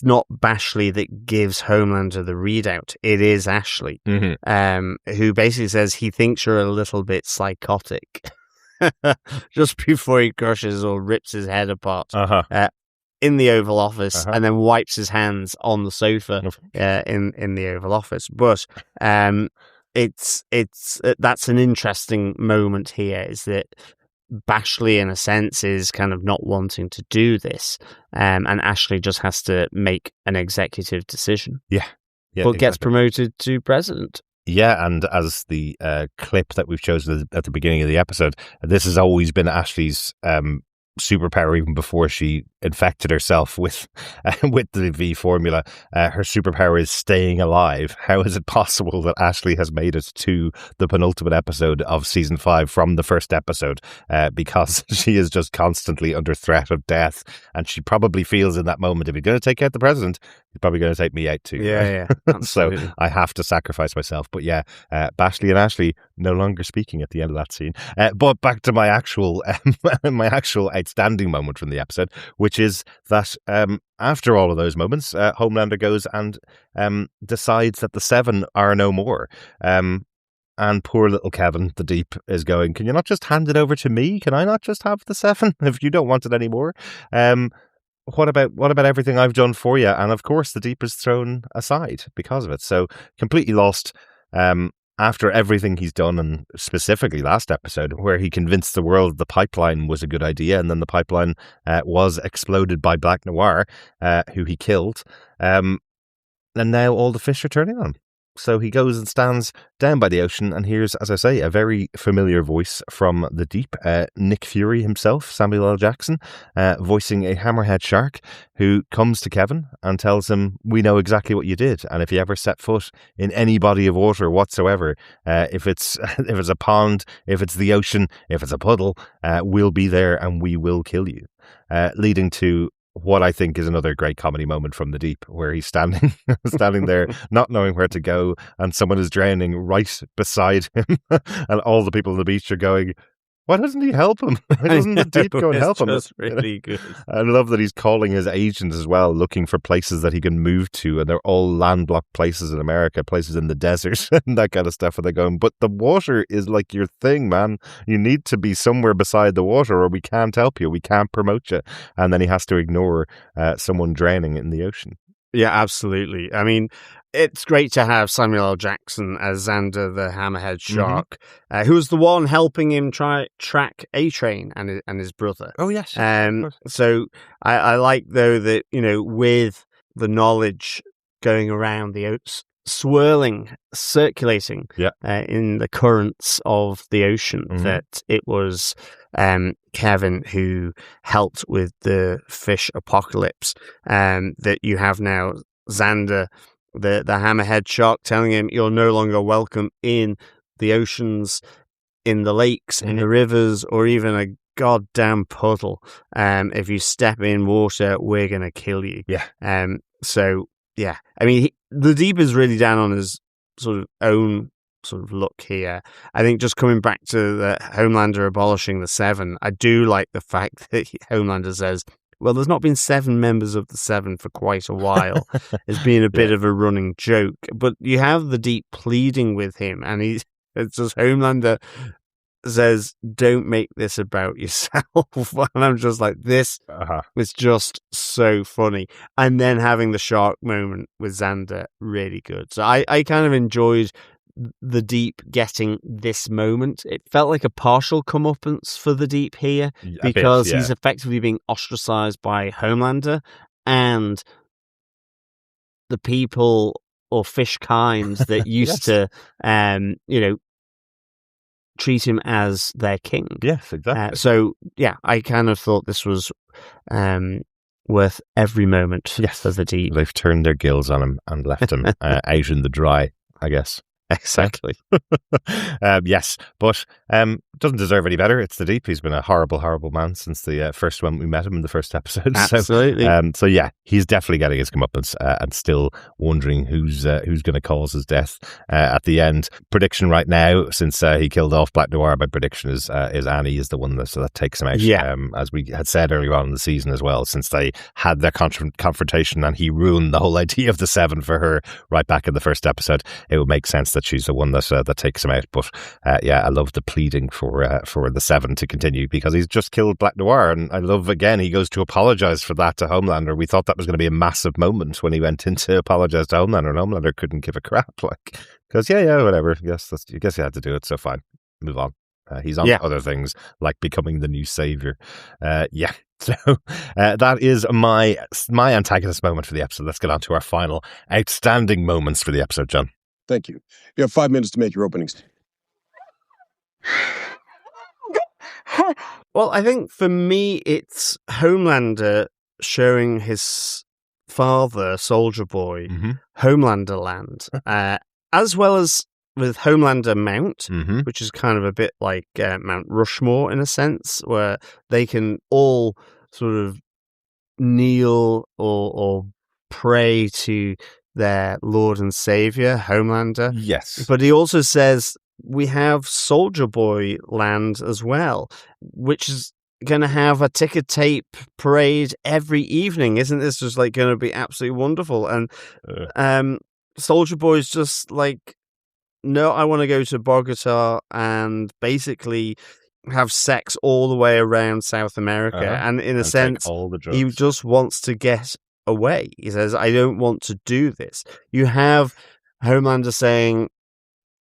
not Bashley that gives Homelander the readout. It is Ashley, who basically says he thinks you're a little bit psychotic just before he crushes or rips his head apart in the Oval Office, and then wipes his hands on the sofa in the Oval Office. But it's that's an interesting moment here, is that Bashley, in a sense, is kind of not wanting to do this, and Ashley just has to make an executive decision. Yeah, but gets promoted to president. Yeah, and as the clip that we've chosen at the beginning of the episode, this has always been Ashley's superpower even before she infected herself with the V formula. Her superpower is staying alive. How is it possible that Ashley has made it to the penultimate episode of season 5 from the first episode? Because she is just constantly under threat of death, and she probably feels in that moment, if you're going to take out the president, you're probably going to take me out too. Yeah, So I have to sacrifice myself. But yeah, Bashley and Ashley no longer speaking at the end of that scene. But back to my actual outstanding moment from the episode, which is that after all of those moments, Homelander goes and decides that the 7 are no more. And poor little Kevin, the Deep, is going, can you not just hand it over to me? Can I not just have the 7 if you don't want it anymore? What about everything I've done for you? And of course, the Deep is thrown aside because of it. So completely lost after everything he's done, and specifically last episode, where he convinced the world the pipeline was a good idea, and then the pipeline was exploded by Black Noir, who he killed. And now all the fish are turning on him. So he goes and stands down by the ocean and hears, as I say, a very familiar voice from the Deep, Nick Fury himself, Samuel L. Jackson, voicing a hammerhead shark, who comes to Kevin and tells him, we know exactly what you did, and if you ever set foot in any body of water whatsoever, if it's a pond, if it's the ocean, if it's a puddle, we'll be there and we will kill you. Leading to what I think is another great comedy moment from the Deep, where he's standing there, not knowing where to go, and someone is drowning right beside him, and all the people on the beach are going, why doesn't he help him? Why doesn't the Deep go and help him? It's really good. I love that he's calling his agent as well, looking for places that he can move to, and they're all landlocked places in America, places in the desert, and that kind of stuff. And they're going, but the water is like your thing, man. You need to be somewhere beside the water, or we can't help you. We can't promote you. And then he has to ignore someone drowning in the ocean. Yeah, absolutely. I mean, it's great to have Samuel L. Jackson as Xander the Hammerhead Shark, who was the one helping him track A-Train and his brother. Oh, yes. So I like, though, that, with the knowledge going around the swirling, circulating in the currents of the ocean, that it was Kevin who helped with the fish apocalypse, that you have now Xander, the hammerhead shark, telling him you're no longer welcome in the oceans, in the lakes, in the rivers, or even a goddamn puddle. If you step in water, we're going to kill you. So, yeah. I mean, the Deep is really down on his sort of own sort of look here. I think just coming back to the Homelander abolishing the 7, I do like the fact that Homelander says, well, there's not been 7 members of the 7 for quite a while. It's been a bit of a running joke. But you have the Deep pleading with him, and it's just Homelander says, don't make this about yourself. And I'm just like, this is just so funny. And then having the shark moment with Xander, really good. So I kind of enjoyed the Deep getting this moment. It felt like a partial comeuppance for the Deep here, because he's effectively being ostracized by Homelander and the people or fish kinds that used to treat him as their king. Yes, exactly. So yeah, I kind of thought this was worth every moment for the Deep. They've turned their gills on him and left him out in the dry, I guess. Exactly. Yes, but doesn't deserve any better. It's the Deep. He's been a horrible, horrible man since the first one we met him in the first episode. Absolutely. So yeah, he's definitely getting his comeuppance, and still wondering who's going to cause his death at the end. Prediction right now, since he killed off Black Noir, my prediction is Annie is the one that takes him out. Yeah. As we had said earlier on in the season as well, since they had their confrontation and he ruined the whole idea of the 7 for her right back in the first episode, it would make sense that she's the one that takes him out. But I love the pleading for the 7 to continue, because he's just killed Black Noir, and I love, again, he goes to apologize for that to Homelander. We thought that was going to be a massive moment when he went in to apologize to Homelander, and Homelander couldn't give a crap, because whatever, I guess you had to do it, so fine, move on. He's on to other things, like becoming the new savior. So that is my antagonist moment for the episode. Let's get on to our final outstanding moments for the episode, John. Thank you. You have 5 minutes to make your openings. Well, I think for me, it's Homelander showing his father, Soldier Boy, Homelander Land, as well as with Homelander Mount, which is kind of a bit like Mount Rushmore in a sense, where they can all sort of kneel or pray to their Lord and Savior, Homelander. Yes. But he also says we have Soldier Boy Land as well, which is going to have a ticker tape parade every evening. Isn't this just like going to be absolutely wonderful? And Soldier Boy's just like, no, I want to go to Bogota and basically have sex all the way around South America. And in a sense, all the drugs. he just wants to get away. He says, I don't want to do this. You have Homelander saying,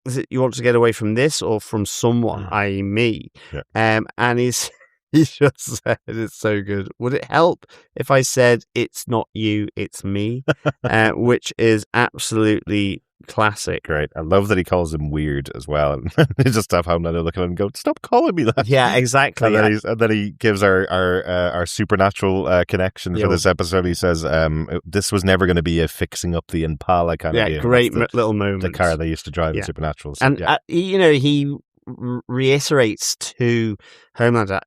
is it you want to get away from this or from someone, i.e. me? Yeah. And he just said, it's so good. Would it help if I said, it's not you, it's me? Which is absolutely classic. Great. I love that he calls him weird as well. He just have Homelander look at him and go, stop calling me that. Yeah, exactly. And then he gives our supernatural connection for this episode. He says, this was never going to be a fixing up the Impala kind of game. Great little moment. The car they used to drive in Supernatural. So, and, he reiterates to Homelander,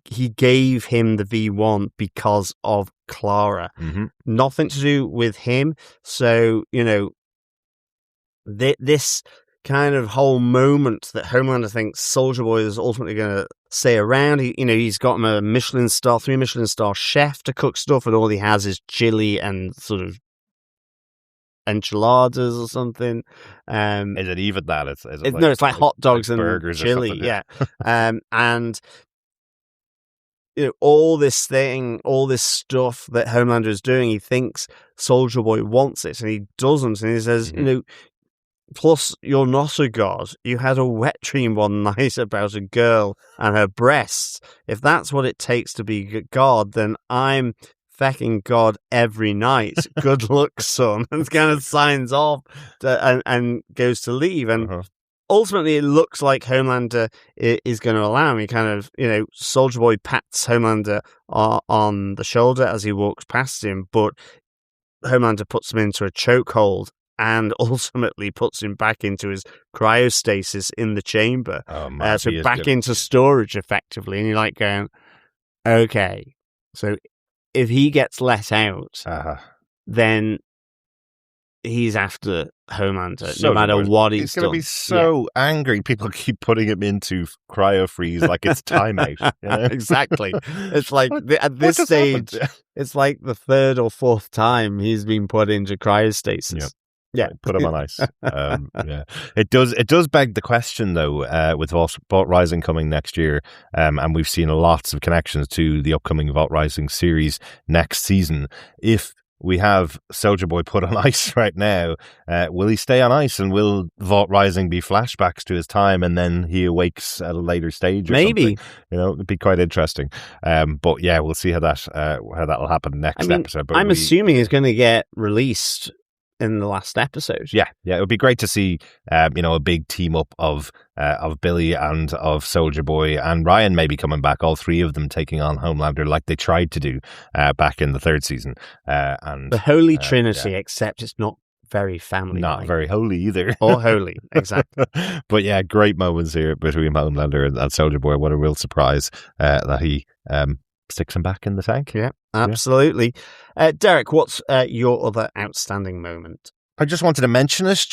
he gave him the V1 because of Clara. Nothing to do with him. So, this kind of whole moment that Homelander thinks Soldier Boy is ultimately going to stay around. He's got him a 3 Michelin star chef to cook stuff, and all he has is chili and sort of enchiladas or something. Is it even that? It's like hot dogs and burgers chili. Yeah. And all this stuff that Homelander is doing, he thinks Soldier Boy wants it, and he doesn't. And he says, plus, you're not a god. You had a wet dream one night about a girl and her breasts. If that's what it takes to be God, then I'm fecking God every night. Good luck, son. And kind of signs off and goes to leave. And ultimately, it looks like Homelander is going to allow him. He kind of, Soldier Boy pats Homelander on the shoulder as he walks past him, but Homelander puts him into a chokehold and ultimately puts him back into his cryostasis in the chamber. So back into storage, effectively. And you're like going, okay, so if he gets let out, then he's after Homelander, no matter what he's done. He's going to be so angry. People keep putting him into cryo-freeze like it's timeout. Exactly. It's like, at this stage, it's like the 3rd or 4th time he's been put into cryostasis. Yep. Yeah, put him on ice. It does beg the question though, with Vault Rising coming next year, and we've seen lots of connections to the upcoming Vault Rising series next season. If we have Soldier Boy put on ice right now, will he stay on ice, and will Vault Rising be flashbacks to his time, and then he awakes at a later stage? Or maybe something? It'd be quite interesting. But yeah, we'll see how that'll happen next episode. But I'm assuming he's going to get released in the last episode. Yeah, it would be great to see, a big team up of Billy and of Soldier Boy and Ryan maybe coming back, all 3 of them taking on Homelander like they tried to do back in the 3rd season. And the Holy Trinity, except it's not very family. Not very holy either. Or holy, exactly. But yeah, great moments here between Homelander and Soldier Boy. What a real surprise that he sticks him back in the tank. Yeah, absolutely. Darick, what's your other outstanding moment? I just wanted to mention it.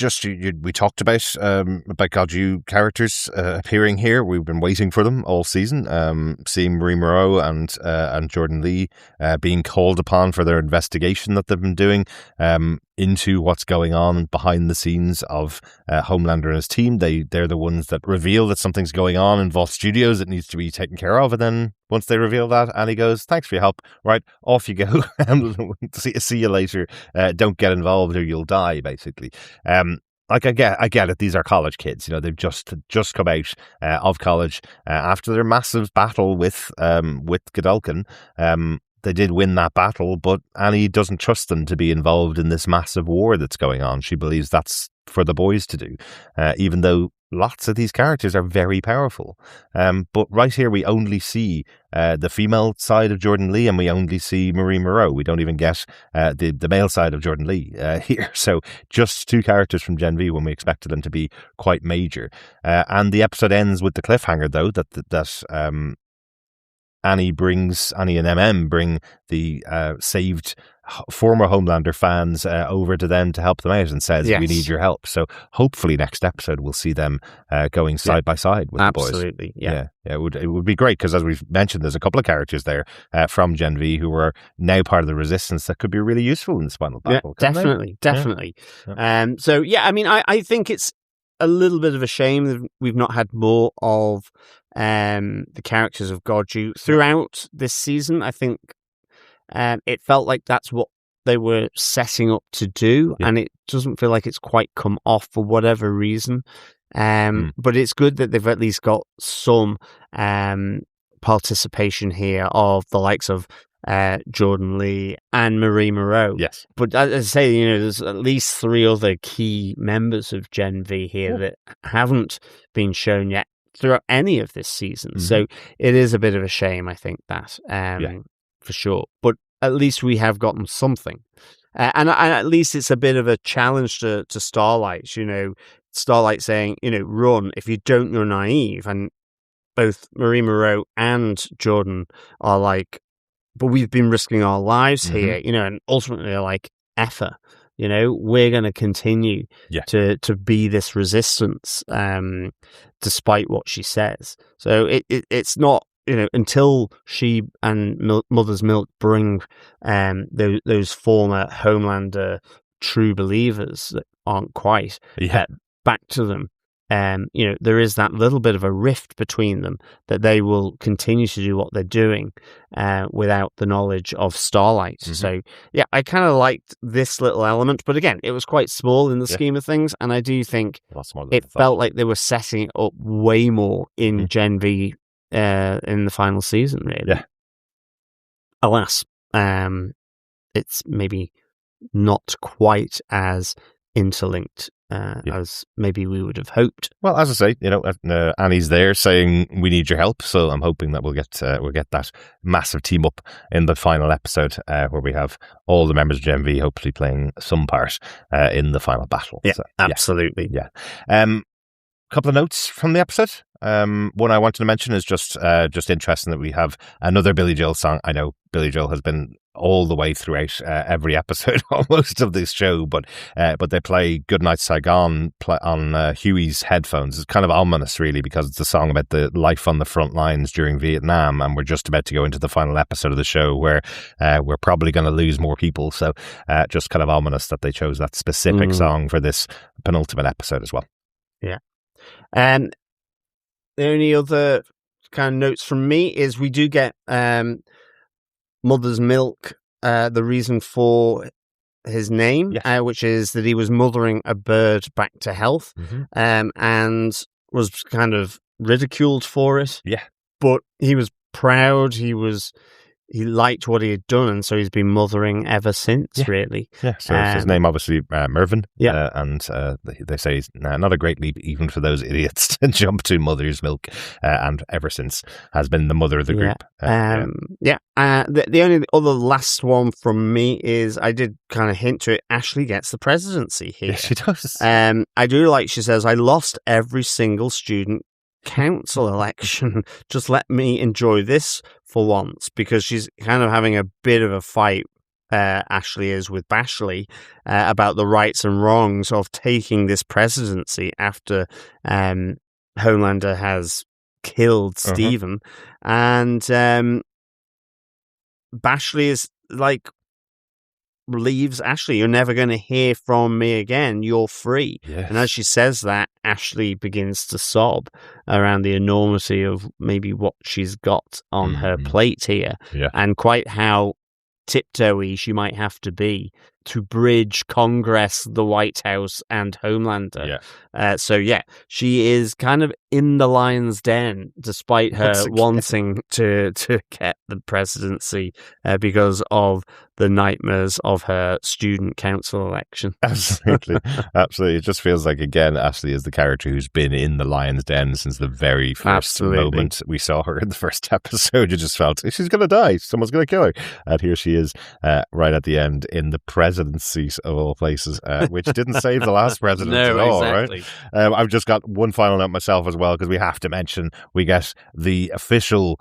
We talked about Gaju characters appearing here. We've been waiting for them all season. Seeing Marie Moreau and Jordan Lee being called upon for their investigation that they've been doing into what's going on behind the scenes of Homelander and his team. They're the ones that reveal that something's going on in Vault Studios that needs to be taken care of. And then once they reveal that, Annie goes, "Thanks for your help. Right, off you go. See you later. Don't get involved or you'll die," basically. I get it. These are college kids. They've just come out of college after their massive battle with Godolkin. They did win that battle, but Annie doesn't trust them to be involved in this massive war that's going on. She believes that's for the boys to do, even though lots of these characters are very powerful. But right here, we only see the female side of Jordan Lee, and we only see Marie Moreau. We don't even get the male side of Jordan Lee here. So just 2 characters from Gen V when we expected them to be quite major. And the episode ends with the cliffhanger, though, that Annie and MM bring the saved former Homelander fans over to them to help them out and says, we need your help. So hopefully next episode we'll see them going side by side with the boys. Absolutely, yeah. It would be great because, as we've mentioned, there's a couple of characters there from Gen V who are now part of the Resistance that could be really useful in this final battle. Definitely. Yeah. So, I mean, I think it's a little bit of a shame that we've not had more of the characters of Goju throughout this season. I think it felt like that's what they were setting up to do, and it doesn't feel like it's quite come off for whatever reason. But it's good that they've at least got some participation here of the likes of Jordan Lee and Marie Moreau. Yes. But as I say, there's at least 3 other key members of Gen V here that haven't been shown yet throughout any of this season. So it is a bit of a shame, I think, that for sure. But at least we have gotten something. And at least it's a bit of a challenge to Starlight. Starlight saying, run. If you don't, you're naive. And both Marie Moreau and Jordan are like, but we've been risking our lives here, and ultimately they're like, effer. We're going to continue to be this resistance, despite what she says. So it's not, until she and Mother's Milk bring those former Homelander true believers that aren't quite back to them. There is that little bit of a rift between them that they will continue to do what they're doing without the knowledge of Starlight. So, I kind of liked this little element, but again, it was quite small in the scheme of things, and I do think it felt like they were setting it up way more in Gen V in the final season, really. Yeah. Alas, it's maybe not quite as interlinked as maybe we would have hoped. Well, as I say, Annie's there saying we need your help, so I'm hoping that we'll get that massive team up in the final episode where we have all the members of Gen V hopefully playing some part in the final battle. Yeah, so, absolutely. Yeah. Couple of notes from the episode. One I wanted to mention is just interesting that we have another Billy Joel song. I know Billy Joel has been all the way throughout every episode almost of this show, but they play Goodnight Saigon on Huey's headphones. It's kind of ominous, really, because it's a song about the life on the front lines during Vietnam, and we're just about to go into the final episode of the show where we're probably going to lose more people. So just kind of ominous that they chose that specific song for this penultimate episode as well. Yeah. And the only other kind of notes from me is we do get Mother's Milk, the reason for his name, which is that he was mothering a bird back to health, and was kind of ridiculed for it. Yeah. But he was proud. He liked what he had done, and so he's been mothering ever since, really. Yeah, so it's his name, obviously, Mervyn. Yeah. And they say he's not a great leap even for those idiots to jump to Mother's Milk, and ever since has been the mother of the group. The only other last one from me is, I did kind of hint to it, Ashley gets the presidency here. Yes, she does. I do like, she says, I lost every single student council election. Just let me enjoy this for once, because she's kind of having a bit of a fight, Ashley is, with Bashley about the rights and wrongs of taking this presidency after Homelander has killed Stephen. And Bashley is like, leaves Ashley, you're never going to hear from me again, you're free. Yes. And as she says that, Ashley begins to sob around the enormity of maybe what she's got on her plate here, and quite how tiptoey she might have to be to bridge Congress, the White House, and Homelander. She is kind of in the lion's den, despite her wanting to get the presidency because of the nightmares of her student council election. Absolutely. Absolutely. It just feels like, again, Ashley is the character who's been in the lion's den since the very first moment we saw her in the first episode. You just felt, she's going to die. Someone's going to kill her. And here she is right at the end in the presidency of all places, which didn't save the last president at all, right? I've just got one final note myself as well, because we have to mention we get the official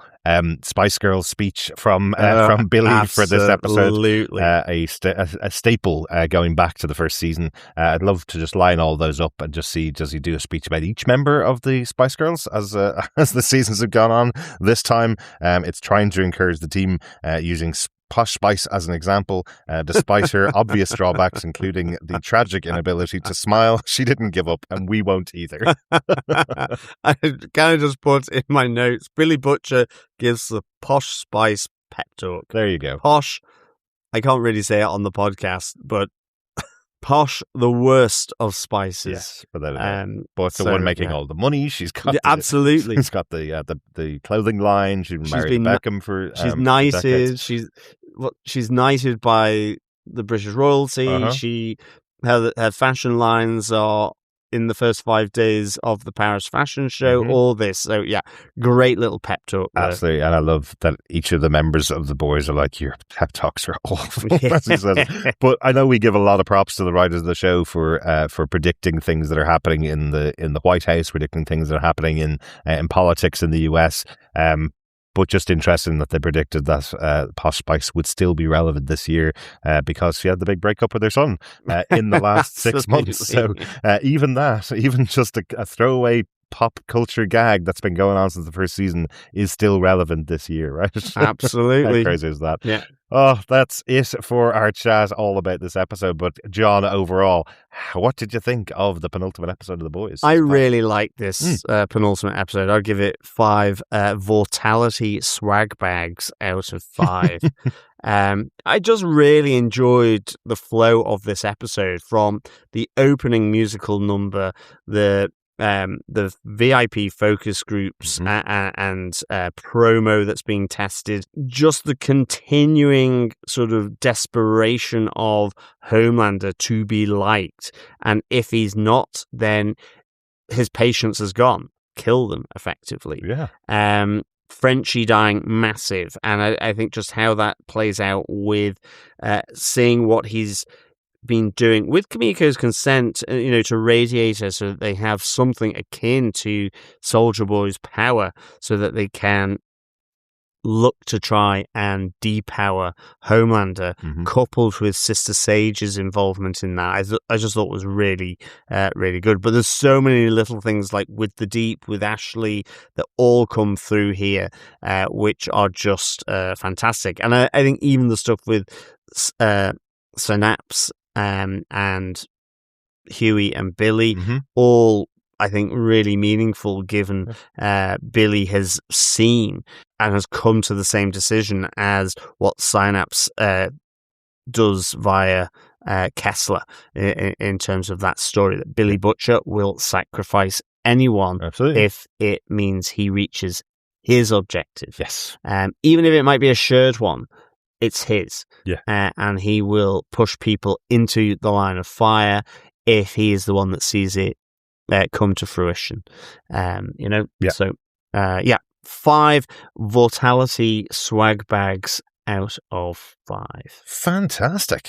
Spice Girls speech from Billy for this episode. A staple going back to the first season. I'd love to just line all those up and just see, does he do a speech about each member of the Spice Girls as the seasons have gone on. This time it's trying to encourage the team using Posh Spice as an example. Despite her obvious drawbacks, including the tragic inability to smile, she didn't give up, and we won't either. I kind of just put in my notes, Billy Butcher gives the Posh Spice pep talk. There you go. Posh, I can't really say it on the podcast, but Posh, the worst of spices. Yes, but the one making all the money. She's got absolutely. She's got the clothing line. She's married Beckham for. She's knighted. She's knighted by the British royalty. Her fashion lines are in the first 5 days of the Paris fashion show. All this, so great little pep talk there. Absolutely, and I love that each of the members of the boys are like, your pep talks are awful, as he says. But I know we give a lot of props to the writers of the show for predicting things that are happening in the White House, predicting things that are happening in politics in the US. But just interesting that they predicted that Posh Spice would still be relevant this year because she had the big breakup with her son in the last 6 months. So even just a throwaway pop culture gag that's been going on since the first season is still relevant this year, right? Absolutely. How crazy is that? Yeah. Oh, that's it for our chat all about this episode. But John, overall, what did you think of the penultimate episode of The Boys? I really like this penultimate episode. I'd give it 5 Vortality swag bags out of 5. I just really enjoyed the flow of this episode, from the opening musical number, the VIP focus groups and promo that's being tested, just the continuing sort of desperation of Homelander to be liked, and if he's not, then his patience has gone. Kill them, effectively. Frenchie dying, massive, and I think just how that plays out with seeing what he's been doing with Kimiko's consent, to radiate her so that they have something akin to Soldier Boy's power, so that they can look to try and depower Homelander, coupled with Sister Sage's involvement in that. I just thought was really, really good. But there's so many little things, like with the Deep, with Ashley, that all come through here, which are just fantastic. And I think even the stuff with Synopsis and Huey and Billy, all, I think, really meaningful, given Billy has seen and has come to the same decision as what Synopsis does via Kessler in terms of that story, that Billy Butcher will sacrifice anyone if it means he reaches his objective. Yes. Even if it might be a shared one, it's his. Yeah. And he will push people into the line of fire if he is the one that sees it come to fruition. So 5 Vortality swag bags out of 5. Fantastic.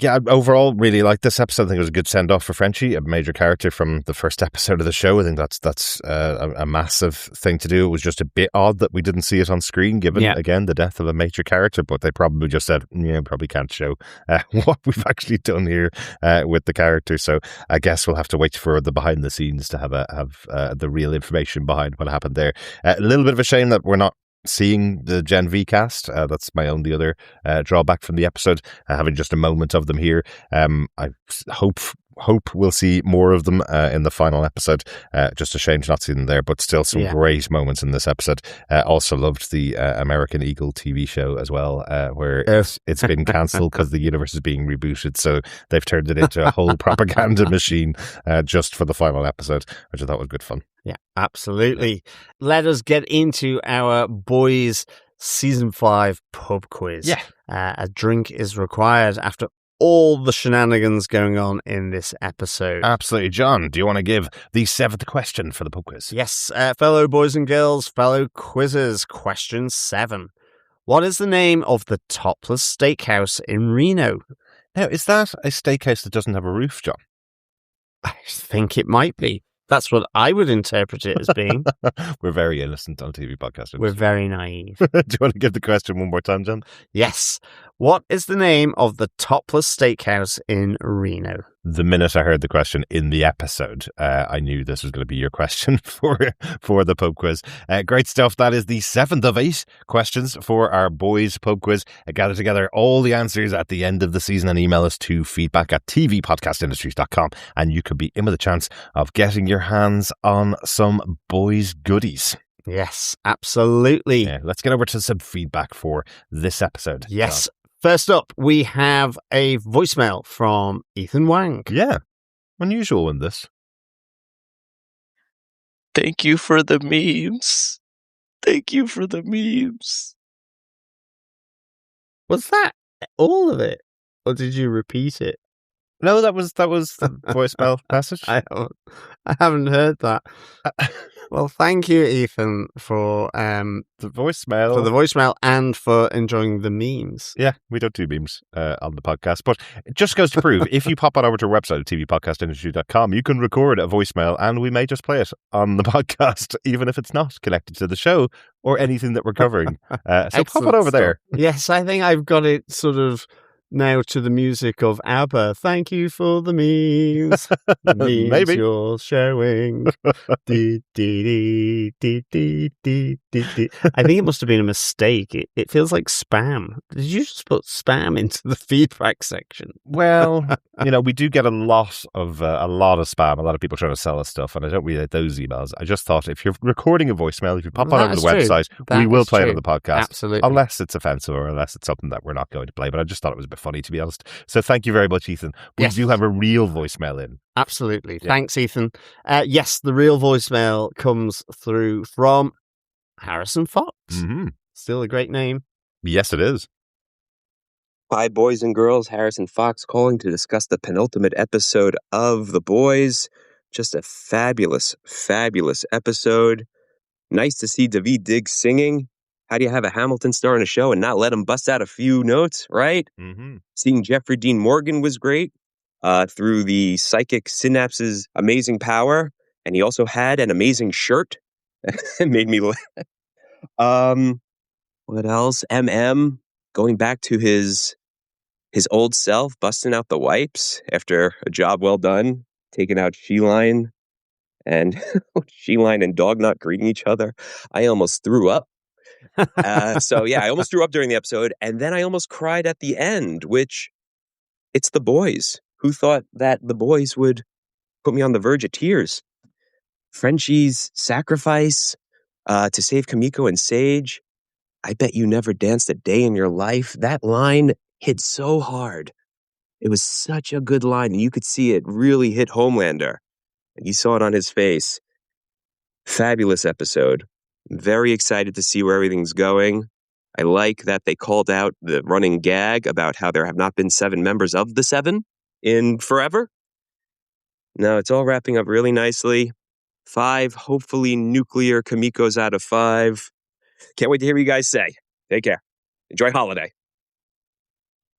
Yeah, overall, really liked this episode. I think it was a good send-off for Frenchie, a major character from the first episode of the show. I think that's a massive thing to do. It was just a bit odd that we didn't see it on screen, given, again, the death of a major character, but they probably just said, probably can't show what we've actually done here with the character. So I guess we'll have to wait for the behind the scenes to have the real information behind what happened there. A little bit of a shame that we're not seeing the Gen V cast. That's my only other drawback from the episode, having just a moment of them here. I hope hope we'll see more of them in the final episode. Just a shame to not see them there, but still some great moments in this episode. Also loved the American Eagle TV show as well, where it's been cancelled because the universe is being rebooted, so they've turned it into a whole propaganda machine just for the final episode, which I thought was good fun. Yeah, absolutely. Let us get into our boys season 5 pub quiz. Yeah. A drink is required after all the shenanigans going on in this episode. Absolutely. John, do you want to give the 7th question for the pub quiz? Yes, fellow boys and girls, fellow quizzers, question 7. What is the name of the topless steakhouse in Reno? Now, is that a steakhouse that doesn't have a roof, John? I think it might be. That's what I would interpret it as being. We're very innocent on TV podcasting. We're very naive. Do you want to give the question one more time, John? Yes. What is the name of the topless steakhouse in Reno? The minute I heard the question in the episode, I knew this was going to be your question for the pub quiz. Great stuff. That is the 7th of 8 questions for our boys pub quiz. Gather together all the answers at the end of the season and email us to feedback@tvpodcastindustries.com, and you could be in with a chance of getting your hands on some boys goodies. Yes, absolutely. Yeah, let's get over to some feedback for this episode. Yes. John. First up, we have a voicemail from Ethan Wang. Yeah, unusual in this. Thank you for the memes. Thank you for the memes. Was that all of it? Or did you repeat it? No, that was the voicemail message. I haven't heard that. Well, thank you, Ethan, for the voicemail. For the voicemail and for enjoying the memes. Yeah, we don't do memes on the podcast, but it just goes to prove, if you pop on over to our website at tvpodcastindustry.com, you can record a voicemail and we may just play it on the podcast, even if it's not connected to the show or anything that we're covering. So pop it over there. Yes, I think I've got it sort of now to the music of ABBA. Thank you for the memes. Memes Maybe you're showing. I think it must have been a mistake. It feels like spam. Did you just put spam into the feedback section? Well, we do get a lot of spam. A lot of people trying to sell us stuff, and I don't read out those emails. I just thought if you're recording a voicemail, if you pop on over the website, we will play it on the podcast. Absolutely. Unless it's offensive or unless it's something that we're not going to play. But I just thought it was a bit funny, to be honest. So thank you very much, Ethan. We do have a real voicemail in. Absolutely. Yeah. Thanks, Ethan. Yes, the real voicemail comes through from Harrison Fox. Mm-hmm. Still a great name. Yes, it is. Hi, boys and girls. Harrison Fox calling to discuss the penultimate episode of The Boys. Just a fabulous, fabulous episode. Nice to see Daveed Diggs singing. How do you have a Hamilton star in a show and not let him bust out a few notes, right? Mm-hmm. Seeing Jeffrey Dean Morgan was great through the psychic Synopsis' amazing power. And he also had an amazing shirt. It made me laugh. What else? MM going back to his old self, busting out the wipes after a job well done, taking out She-Line and She-Line and Dog not greeting each other. I almost threw up. I almost threw up during the episode, and then I almost cried at the end, which it's The Boys. Who thought that The Boys would put me on the verge of tears? Frenchie's sacrifice to save Kimiko and Sage. I bet you never danced a day in your life. That line hit so hard. It was such a good line, and you could see it really hit Homelander. You saw it on his face. Fabulous episode. Very excited to see where everything's going. I like that they called out the running gag about how there have not been 7 members of the 7 in forever. No, it's all wrapping up really nicely. 5, hopefully nuclear Kimikos out of 5. Can't wait to hear what you guys say. Take care. Enjoy holiday.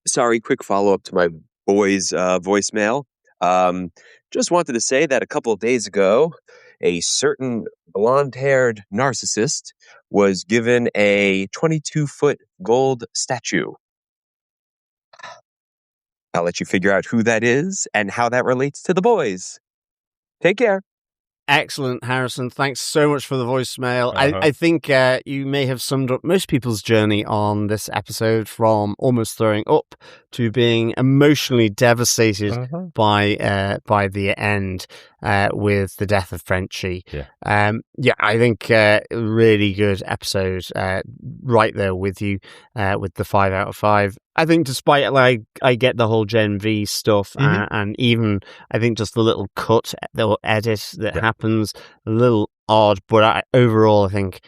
Sorry, quick follow-up to my boys' voicemail. Just wanted to say that a couple of days ago, a certain blonde-haired narcissist was given a 22-foot gold statue. I'll let you figure out who that is and how that relates to The Boys. Take care. Excellent, Harrison. Thanks so much for the voicemail. I think you may have summed up most people's journey on this episode, from almost throwing up to being emotionally devastated by the end with the death of Frenchie. I think really good episode. Right there with you with the 5 out of 5. I think despite I get the whole Gen V stuff and even I think just the little cut, the little edit that happens, a little odd, but overall I think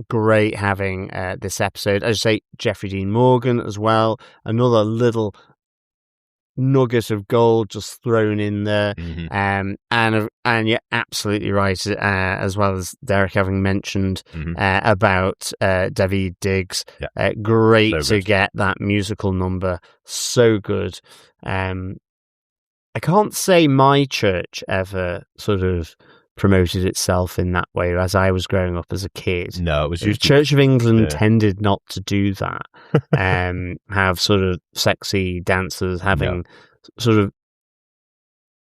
great having this episode. As I say, Jeffrey Dean Morgan as well, another little nugget of gold just thrown in there. And you're absolutely right, as well as Darick having mentioned about David Diggs. Great to get that musical number, so good. I can't say my church ever sort of promoted itself in that way as I was growing up as a kid. No, it was usually Church of England tended not to do that. Have sort of sexy dancers having sort of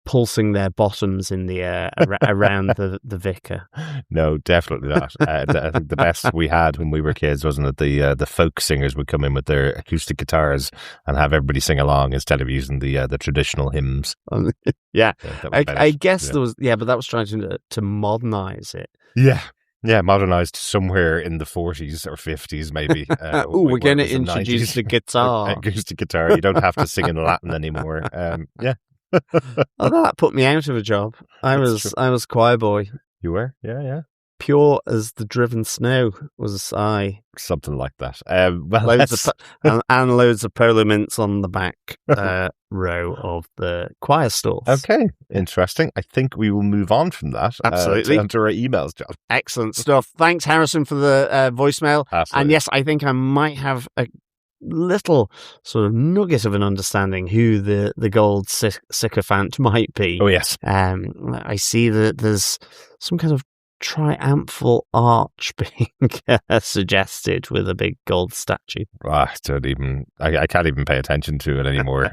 pulsing their bottoms in the air around the vicar. No, definitely not. I think the best we had when we were kids, wasn't it? The folk singers would come in with their acoustic guitars and have everybody sing along instead of using the traditional hymns. I guess there was, but that was trying to modernize it. Yeah, modernized somewhere in the 40s or 50s, maybe. We're going to introduce the guitar. Acoustic guitar. You don't have to sing in Latin anymore. That put me out of a job. I was choir boy. You were? Yeah. Pure as the driven snow was I. Something like that. Loads of polo mints on the back row of the choir stalls. Okay, interesting. I think we will move on from that. Absolutely. To our emails, John. Excellent stuff. Thanks, Harrison, for the voicemail. Absolutely. And yes, I think I might have a little sort of nugget of an understanding who the gold sycophant might be. Oh, yes. I see that there's some kind of triumphal arch being suggested with a big gold statue. I can't even pay attention to it anymore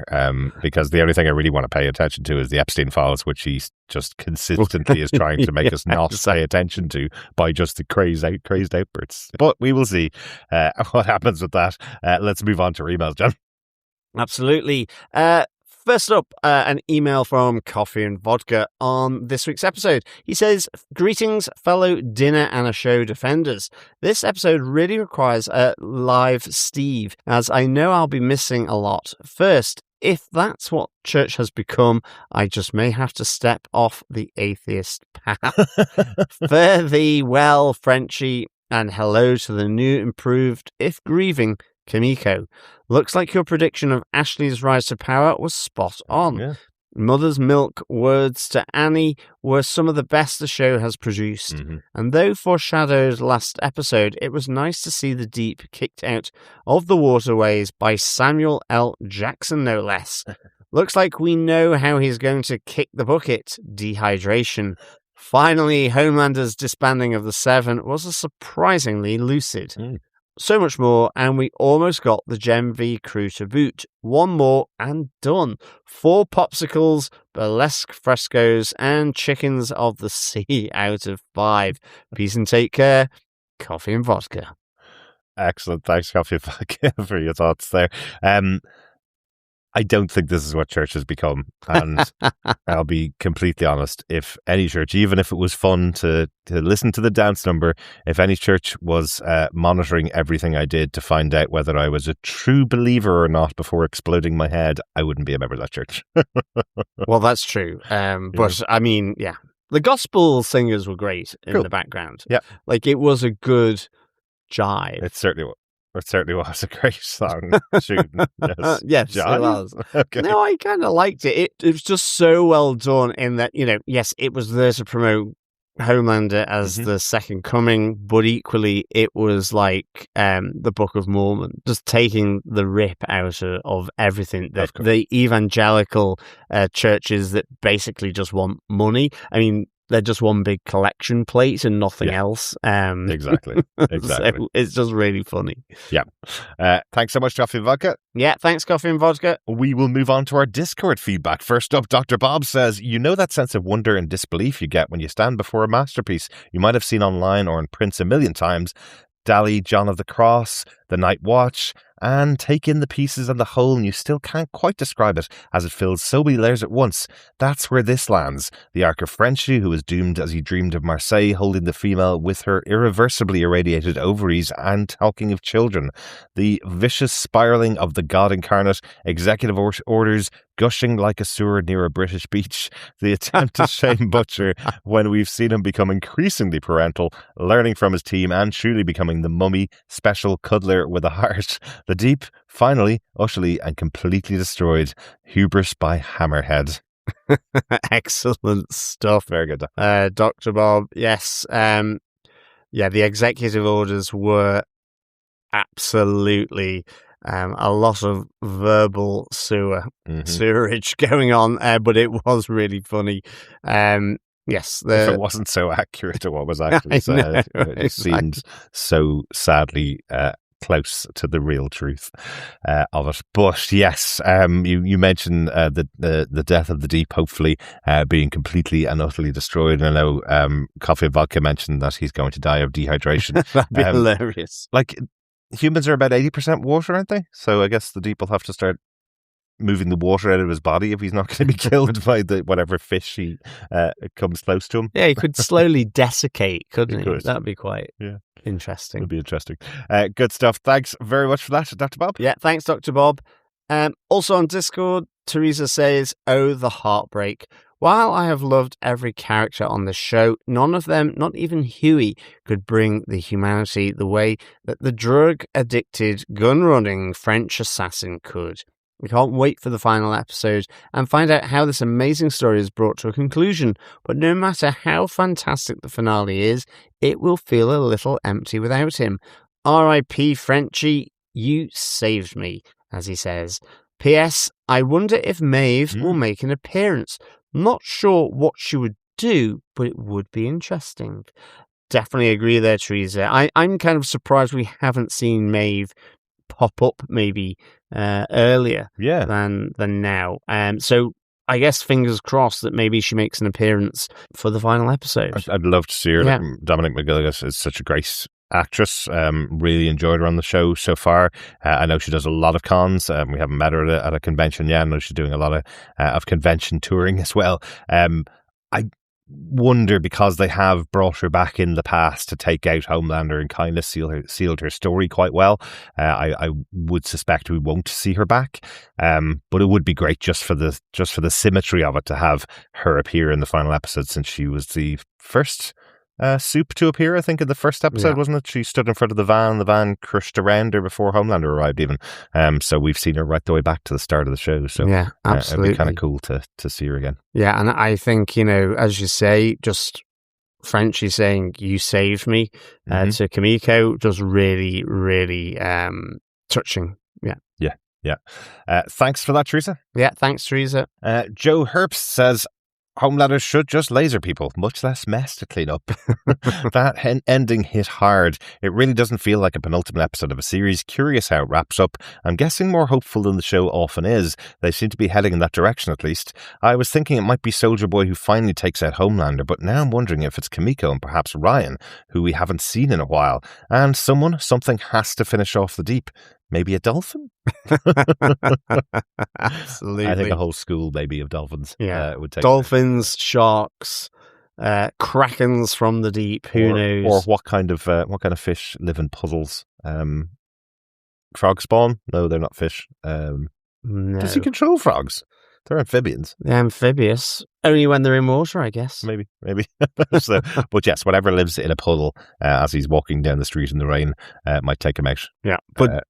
because the only thing I really want to pay attention to is the Epstein files, which he just consistently is trying to make us not pay attention to by just the crazed outbursts. But we will see what happens with that. Let's move on to emails, John. Absolutely. First up, an email from Coffee and Vodka on this week's episode. He says, "Greetings, fellow dinner and a show defenders. This episode really requires a live Steve, as I know I'll be missing a lot. First, if that's what church has become, I just may have to step off the atheist path. Fare thee well, Frenchie, and hello to the new, improved, if grieving, Kimiko. Looks like your prediction of Ashley's rise to power was spot on. Yeah. Mother's milk words to Annie were some of the best the show has produced. And though foreshadowed last episode, it was nice to see the deep kicked out of the waterways by Samuel L. Jackson, no less. Looks like we know how he's going to kick the bucket. Dehydration. Finally, Homelander's disbanding of the Seven was a surprisingly lucid. So much more, and we almost got the Gen V crew to boot. One more and done. 4 popsicles, burlesque frescoes, and chickens of the sea out of 5. Peace and take care. Coffee and Vodka. Excellent. Thanks, Coffee and Vodka, for your thoughts there. I don't think this is what church has become. And I'll be completely honest, if any church, even if it was fun to listen to the dance number, if any church was monitoring everything I did to find out whether I was a true believer or not before exploding my head, I wouldn't be a member of that church. Well, that's true. But I mean, the gospel singers were great in the background. Yeah. Like, it was a good jive. It certainly was. It certainly was a great song. Yes, it was. Okay. No, I kind of liked it. It was just so well done in that, yes, it was there to promote Homelander as the second coming, but equally it was like the Book of Mormon, just taking the rip out of everything that the evangelical churches that basically just want money. I mean, they're just one big collection plate and nothing else. Exactly. So it's just really funny. Yeah. Thanks so much, Coffee and Vodka. Yeah, thanks, Coffee and Vodka. We will move on to our Discord feedback. First up, Dr. Bob says, you know that sense of wonder and disbelief you get when you stand before a masterpiece you might have seen online or in prints a million times. Dali, John of the Cross, The Night Watch, and take in the pieces and the whole, and you still can't quite describe it as it fills so many layers at once. That's where this lands. The arc of Frenchie, who was doomed as he dreamed of Marseille, holding the female with her irreversibly irradiated ovaries and talking of children. The vicious spiralling of the god incarnate, executive orders gushing like a sewer near a British beach. The attempt to shame Butcher when we've seen him become increasingly parental, learning from his team and truly becoming the mummy, special cuddler with a heart. The deep, finally, utterly and completely destroyed. Hubris by Hammerhead. Excellent stuff. Very good. Dr. Bob, yes. The executive orders were absolutely a lot of verbal sewerage going on, but it was really funny. Yes. If it wasn't so accurate to what was actually said, it seemed so sadly close to the real truth of it. But yes, you mentioned the death of the deep hopefully being completely and utterly destroyed. I know Coffee and Vodka mentioned that he's going to die of dehydration. That'd be hilarious. Like, humans are about 80% water, aren't they? So I guess the deep will have to start moving the water out of his body if he's not going to be killed by whatever fish he comes close to him. Yeah, he could slowly desiccate, couldn't he? That'd be quite interesting. Would be interesting. Good stuff. Thanks very much for that, Dr. Bob. Yeah, thanks, Dr. Bob. Also on Discord, Teresa says, "Oh, the heartbreak. While I have loved every character on the show, none of them, not even Huey, could bring the humanity the way that the drug-addicted, gun-running French assassin could. We can't wait for the final episode and find out how this amazing story is brought to a conclusion. But no matter how fantastic the finale is, it will feel a little empty without him. R.I.P. Frenchie, you saved me," as he says. P.S. I wonder if Maeve will make an appearance. Not sure what she would do, but it would be interesting. Definitely agree there, Teresa. I'm kind of surprised we haven't seen Maeve pop up maybe earlier than now. So I guess fingers crossed that maybe she makes an appearance for the final episode. I'd love to see her. Yeah. Dominic McGilligan is such a great actress. Really enjoyed her on the show so far. I know she does a lot of cons. We haven't met her at a convention yet. I know she's doing a lot of convention touring as well. I wonder, because they have brought her back in the past to take out Homelander and kind of sealed her story quite well. I would suspect we won't see her back, but it would be great just for the symmetry of it to have her appear in the final episode, since she was the first Soup to appear, I think, in the first episode, wasn't it? She stood in front of the van crushed around her before Homelander arrived even. So we've seen her right the way back to the start of the show. So yeah, absolutely. It'd be kind of cool to see her again. Yeah, and I think, as you say, just Frenchie saying, "You saved me," to Kimiko, just really, really touching. Yeah. Thanks for that, Teresa. Yeah, thanks, Teresa. Joe Herbst says, Homelander should just laser people, much less mess to clean up. That ending hit hard. It really doesn't feel like a penultimate episode of a series. Curious how it wraps up. I'm guessing more hopeful than the show often is. They seem to be heading in that direction, at least. I was thinking it might be Soldier Boy who finally takes out Homelander, but now I'm wondering if it's Kimiko and perhaps Ryan, who we haven't seen in a while. And something has to finish off the deep. Maybe a dolphin? Absolutely. I think a whole school maybe of dolphins would take dolphins, sharks, krakens from the deep. Who knows? Or what kind of fish live in puddles? Frog spawn? No, they're not fish. No. Does he control frogs? They're amphibians. They're amphibious. Only when they're in water, I guess. Maybe. So, but yes, whatever lives in a puddle as he's walking down the street in the rain might take him out. Yeah, but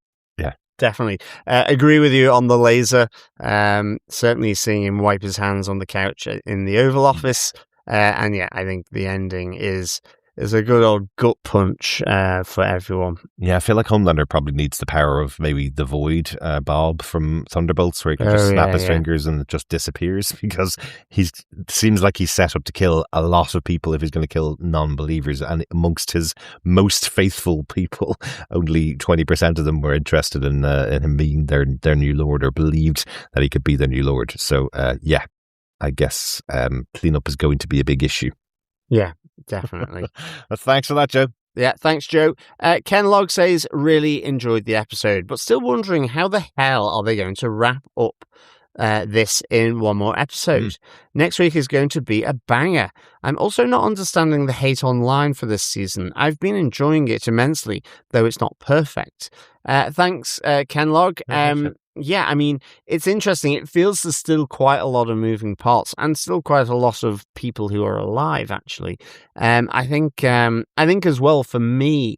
definitely agree with you on the laser. Certainly seeing him wipe his hands on the couch in the Oval Office, and I think the ending is is a good old gut punch for everyone. Yeah, I feel like Homelander probably needs the power of maybe the Void Bob from Thunderbolts, where he can just snap his fingers and it just disappears, because seems like he's set up to kill a lot of people if he's going to kill non-believers. And amongst his most faithful people, only 20% of them were interested in him being their new lord, or believed that he could be their new lord. So, yeah, I guess cleanup is going to be a big issue. Yeah, definitely. Thanks for that, Joe. Yeah, thanks, Joe. Ken Log says, really enjoyed the episode, but still wondering how the hell are they going to wrap up this in one more episode. Next week is going to be a banger. I'm also not understanding the hate online for this season. I've been enjoying it immensely, though it's not perfect. Thanks, Ken Log. Yeah, I mean, it's interesting. It feels there's still quite a lot of moving parts and still quite a lot of people who are alive, actually. I think as well, for me,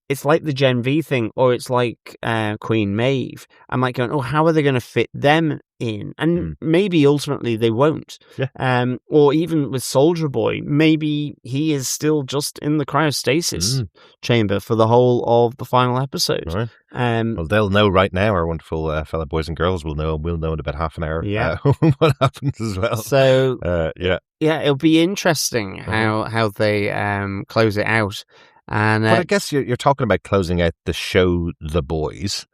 it's like the Gen V thing, or it's like Queen Maeve. I'm like going, oh, how are they going to fit them in? And maybe ultimately they won't. Yeah. Or even with Soldier Boy, maybe he is still just in the cryostasis chamber for the whole of the final episode. Right. Well, they'll know right now. Our wonderful fellow boys and girls will know. We'll know in about half an hour. Yeah. What happens as well. So yeah, it'll be interesting how they close it out. And but I guess you're talking about closing out the show, The Boys,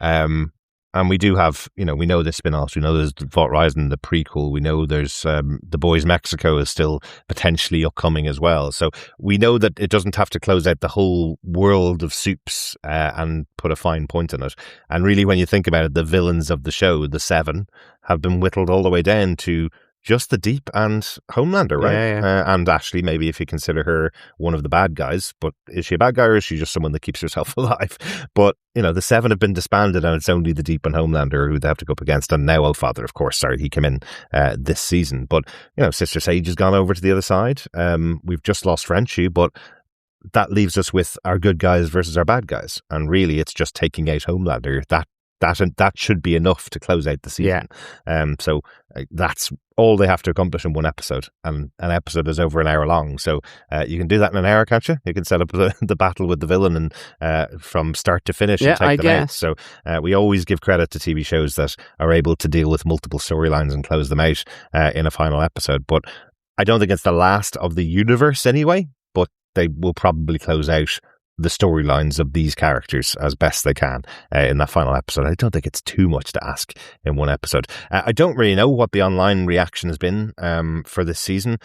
and we do have, we know the spin-offs. We know there's Vault Rising, the prequel. We know there's The Boys Mexico is still potentially upcoming as well. So we know that it doesn't have to close out the whole world of Supes and put a fine point on it. And really, when you think about it, the villains of the show, the 7, have been whittled all the way down to just the Deep and Homelander, right? Yeah. And Ashley, maybe, if you consider her one of the bad guys. But is she a bad guy, or is she just someone that keeps herself alive? But, the 7 have been disbanded, and it's only the Deep and Homelander who they have to go up against. And now Father, of course, he came in this season. But, Sister Sage has gone over to the other side. We've just lost Frenchie, but that leaves us with our good guys versus our bad guys. And really, it's just taking out Homelander. That should be enough to close out the season. Yeah. So that's all they have to accomplish in one episode, and an episode is over an hour long. So you can do that in an hour, can't you? You can set up the battle with the villain and from start to finish and take them out. So we always give credit to TV shows that are able to deal with multiple storylines and close them out in a final episode. But I don't think it's the last of the universe anyway, but they will probably close out the storylines of these characters as best they can in that final episode. I don't think it's too much to ask in one episode. I don't really know what the online reaction has been for this season.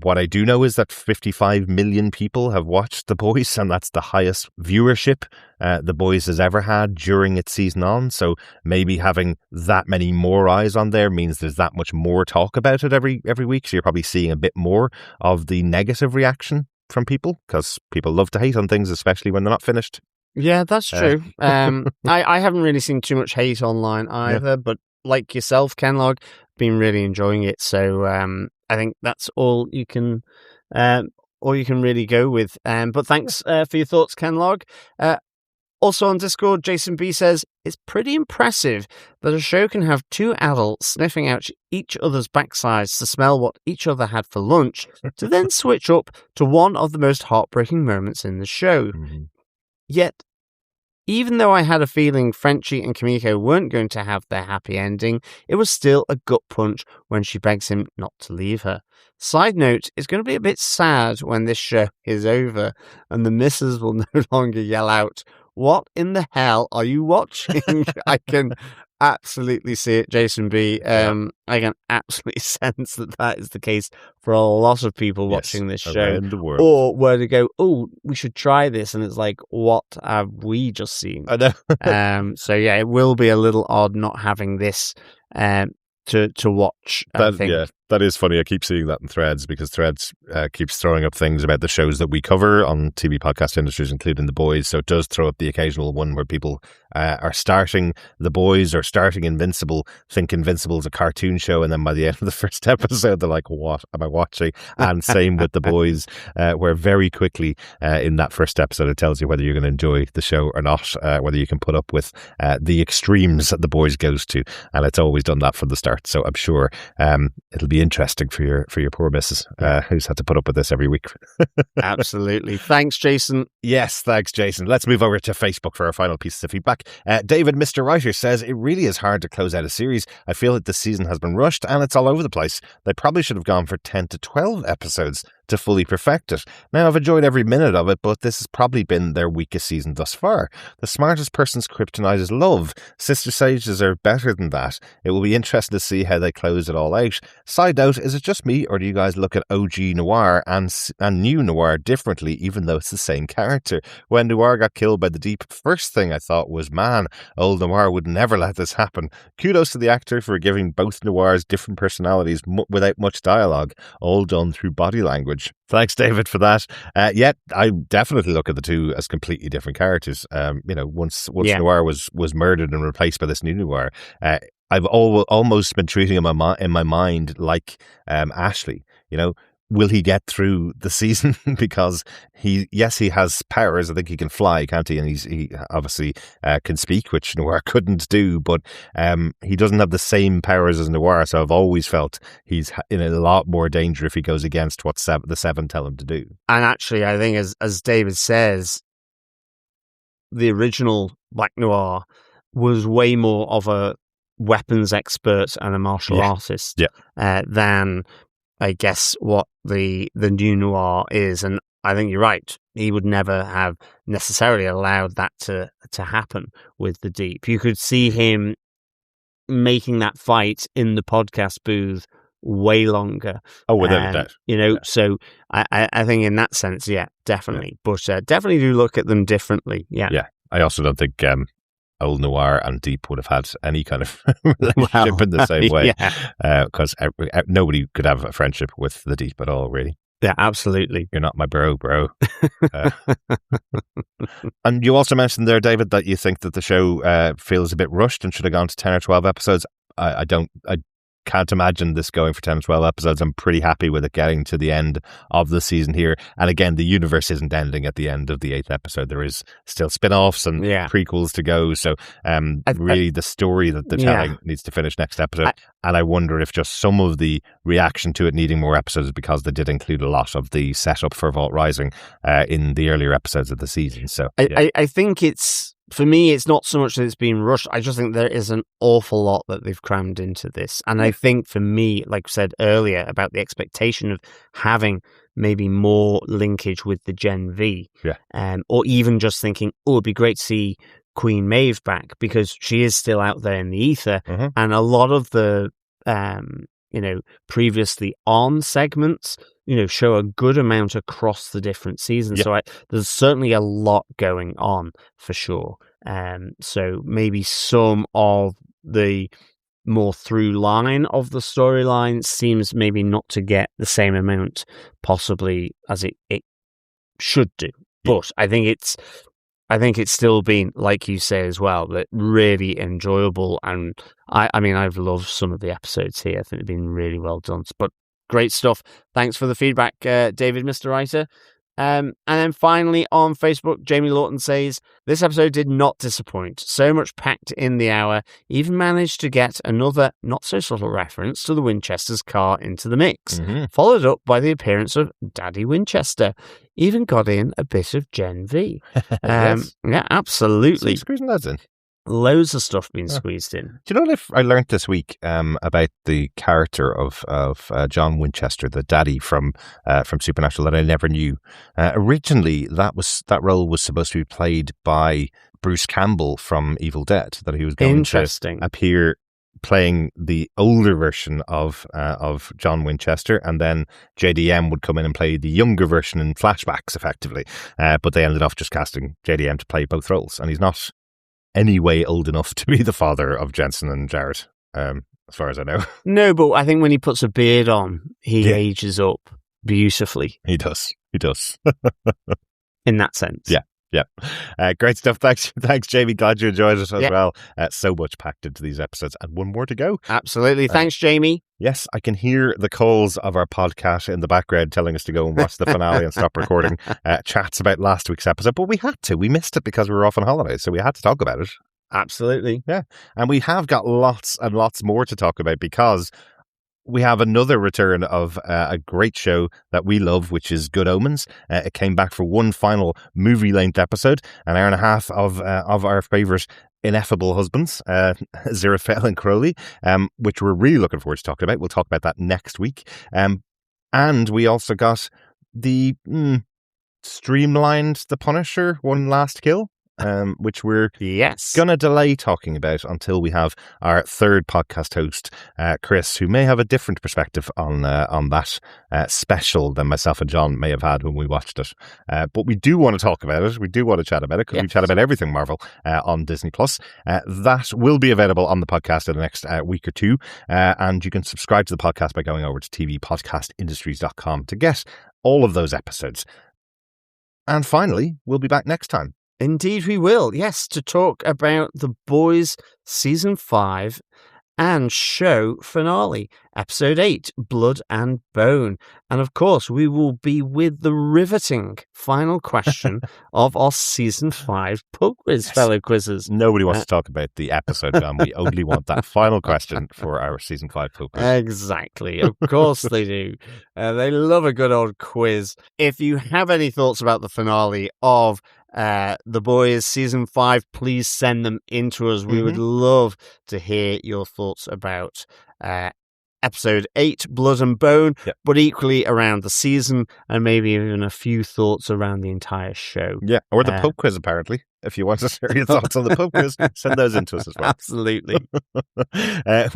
What I do know is that 55 million people have watched The Boys, and that's the highest viewership The Boys has ever had during its season on. So maybe having that many more eyes on there means there's that much more talk about it every week. So you're probably seeing a bit more of the negative reaction from people, because people love to hate on things, especially when they're not finished. Yeah, that's true. I haven't really seen too much hate online either, but like yourself, Ken Log, been really enjoying it. So I think that's all you can really go with. But thanks for your thoughts, Ken Log. Also on Discord, Jason B says, it's pretty impressive that a show can have 2 adults sniffing out each other's backsides to smell what each other had for lunch, to then switch up to one of the most heartbreaking moments in the show. Mm-hmm. Yet, even though I had a feeling Frenchie and Kimiko weren't going to have their happy ending, it was still a gut punch when she begs him not to leave her. Side note, it's going to be a bit sad when this show is over and the missus will no longer yell out, "What in the hell are you watching?" I can absolutely see it, Jason B. I can absolutely sense that is the case for a lot of people watching this show. The world. Or where they go, oh, we should try this. And it's like, what have we just seen? I know. So yeah, it will be a little odd not having this to watch, I think. Yeah, that is funny. I keep seeing that in Threads, because Threads keeps throwing up things about the shows that we cover on TV podcast industries, including The Boys. So it does throw up the occasional one where people are starting The Boys or starting Invincible, think Invincible is a cartoon show, and then by the end of the first episode, they're like, what am I watching? And same with The Boys, where very quickly in that first episode, it tells you whether you're going to enjoy the show or not, whether you can put up with the extremes that The Boys goes to. And it's always done that from the start. So I'm sure it'll be interesting for your poor missus, who's had to put up with this every week. Absolutely. Thanks, Jason. Yes, thanks, Jason. Let's move over to Facebook for our final piece of feedback. David, Mr. Writer, says, it really is hard to close out a series. I feel that the season has been rushed and it's all over the place. They probably should have gone for 10 to 12 episodes to fully perfect it. Now, I've enjoyed every minute of it, but this has probably been their weakest season thus far. The smartest person's kryptonite is love. Sister Sages are better than that. It will be interesting to see how they close it all out. Side note, is it just me, or do you guys look at OG Noir and New Noir differently, even though it's the same character? When Noir got killed by the Deep, first thing I thought was, man, old Noir would never let this happen. Kudos to the actor for giving both Noirs different personalities without much dialogue, all done through body language. Thanks, David, for that. Yet I definitely look at the two as completely different characters. Once Noir was murdered and replaced by this new Noir, I've almost been treating him in my mind like Ashley. Will he get through the season? Because he has powers. I think he can fly, can't he? And he obviously can speak, which Noir couldn't do, but he doesn't have the same powers as Noir. So I've always felt he's in a lot more danger if he goes against what the Seven tell him to do. And actually, I think as David says, the original Black Noir was way more of a weapons expert and a martial artist than, I guess, what the new Noir is. And I think you're right. He would never have necessarily allowed that to happen with the Deep. You could see him making that fight in the podcast booth way longer. Oh, without a doubt. So I think in that sense, definitely. But definitely do look at them differently. Yeah. Yeah. I also don't think old Noir and Deep would have had any kind of relationship in the same way, because nobody could have a friendship with the Deep at all, really. Yeah, absolutely. You're not my bro. And you also mentioned there, David, that you think that the show feels a bit rushed and should have gone to 10 or 12 episodes. I can't imagine this going for 10 or 12 episodes. I'm pretty happy with it getting to the end of the season here. And again, the universe isn't ending at the end of the 8th episode. There is still spin-offs and prequels to go. So really the story that they're telling needs to finish next episode. And I wonder if just some of the reaction to it needing more episodes is because they did include a lot of the setup for Vault Rising in the earlier episodes of the season. So I think for me, it's not so much that it's been rushed. I just think there is an awful lot that they've crammed into this. And I think for me, like I said earlier, about the expectation of having maybe more linkage with the Gen V, or even just thinking, it'd be great to see Queen Maeve back, because she is still out there in the ether. And a lot of the, previously on segments, show a good amount across the different seasons. So there's certainly a lot going on for sure. So maybe some of the more through line of the storyline seems maybe not to get the same amount possibly as it should do. But I think it's still been, like you say as well, that really enjoyable. And I mean, I've loved some of the episodes here. I think they've been really well done. But great stuff. Thanks for the feedback, David, Mr. Writer. And then finally on Facebook, Jamie Lawton says, this episode did not disappoint. So much packed in the hour. Even managed to get another not so subtle reference to the Winchester's car into the mix. Followed up by the appearance of Daddy Winchester. Even got in a bit of Gen V. Yes. Yeah, absolutely. Squeezing that in. Loads of stuff being squeezed in. Do you know what I learned this week about the character of John Winchester, the daddy from Supernatural, that I never knew? Originally, that role was supposed to be played by Bruce Campbell from Evil Dead. That he was going to appear playing the older version of John Winchester, and then JDM would come in and play the younger version in flashbacks, effectively. But they ended up just casting JDM to play both roles, and he's not anyway old enough to be the father of Jensen and Jared, as far as I know. No, but I think when he puts a beard on, he ages up beautifully. He does. In that sense. Yeah. Great stuff. Thanks, Jamie. Glad you enjoyed it as well. So much packed into these episodes, and one more to go. Absolutely. Thanks, Jamie. Yes, I can hear the calls of our podcast in the background telling us to go and watch the finale and stop recording chats about last week's episode. But we had to. We missed it because we were off on holiday, so we had to talk about it. Absolutely. Yeah. And we have got lots and lots more to talk about, because we have another return of a great show that we love, which is Good Omens. It came back for one final movie-length episode, an hour and a half of our favourite ineffable husbands, Aziraphale and Crowley, which we're really looking forward to talking about. We'll talk about that next week. And we also got the streamlined The Punisher One Last Kill, which we're going to delay talking about until we have our third podcast host, Chris, who may have a different perspective on that special than myself and John may have had when we watched it. But we do want to talk about it. We do want to chat about it because we chat about everything Marvel on Disney+. That will be available on the podcast in the next week or two. And you can subscribe to the podcast by going over to tvpodcastindustries.com to get all of those episodes. And finally, we'll be back next time. Indeed we will, yes, to talk about The Boys Season 5 and show finale, Episode 8, Blood and Bone. And of course, we will be with the riveting final question of our Season 5 pub quiz, fellow quizzers. Nobody wants to talk about the episode, John. We only want that final question for our Season 5 pub quiz. Exactly. Of course they do. They love a good old quiz. If you have any thoughts about the finale of The Boys Season 5, please send them in to us. We would love to hear your thoughts about Episode 8, Blood and Bone, but equally around the season and maybe even a few thoughts around the entire show. Yeah, or the pub quiz, apparently. If you want to share your thoughts on the pub quiz, send those in to us as well. Absolutely.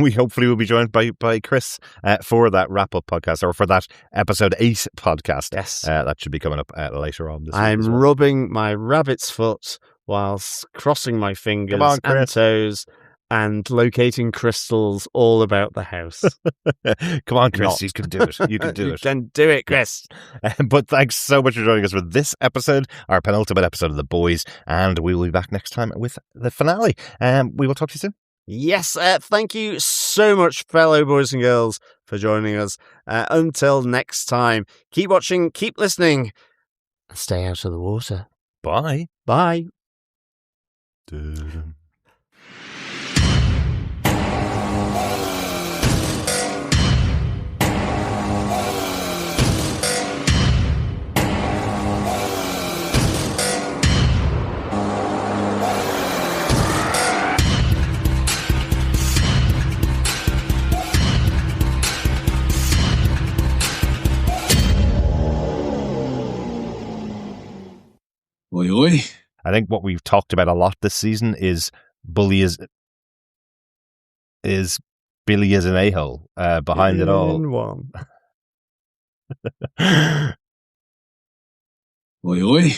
We hopefully will be joined by Chris for that wrap-up podcast, or for that Episode 8 podcast. Yes. That should be coming up later on this week. I'm rubbing my rabbit's foot whilst crossing my fingers and toes and locating crystals all about the house. Come on, Chris, you can do it. You can do it. You can do it, Chris. But thanks so much for joining us for this episode, our penultimate episode of The Boys, and we will be back next time with the finale. We will talk to you soon. Yes, thank you so much, fellow boys and girls, for joining us. Until next time, keep watching, keep listening, and stay out of the water. Bye. Bye. Oi, oi. I think what we've talked about a lot this season is Billy is an a-hole behind it all. Oi, oi.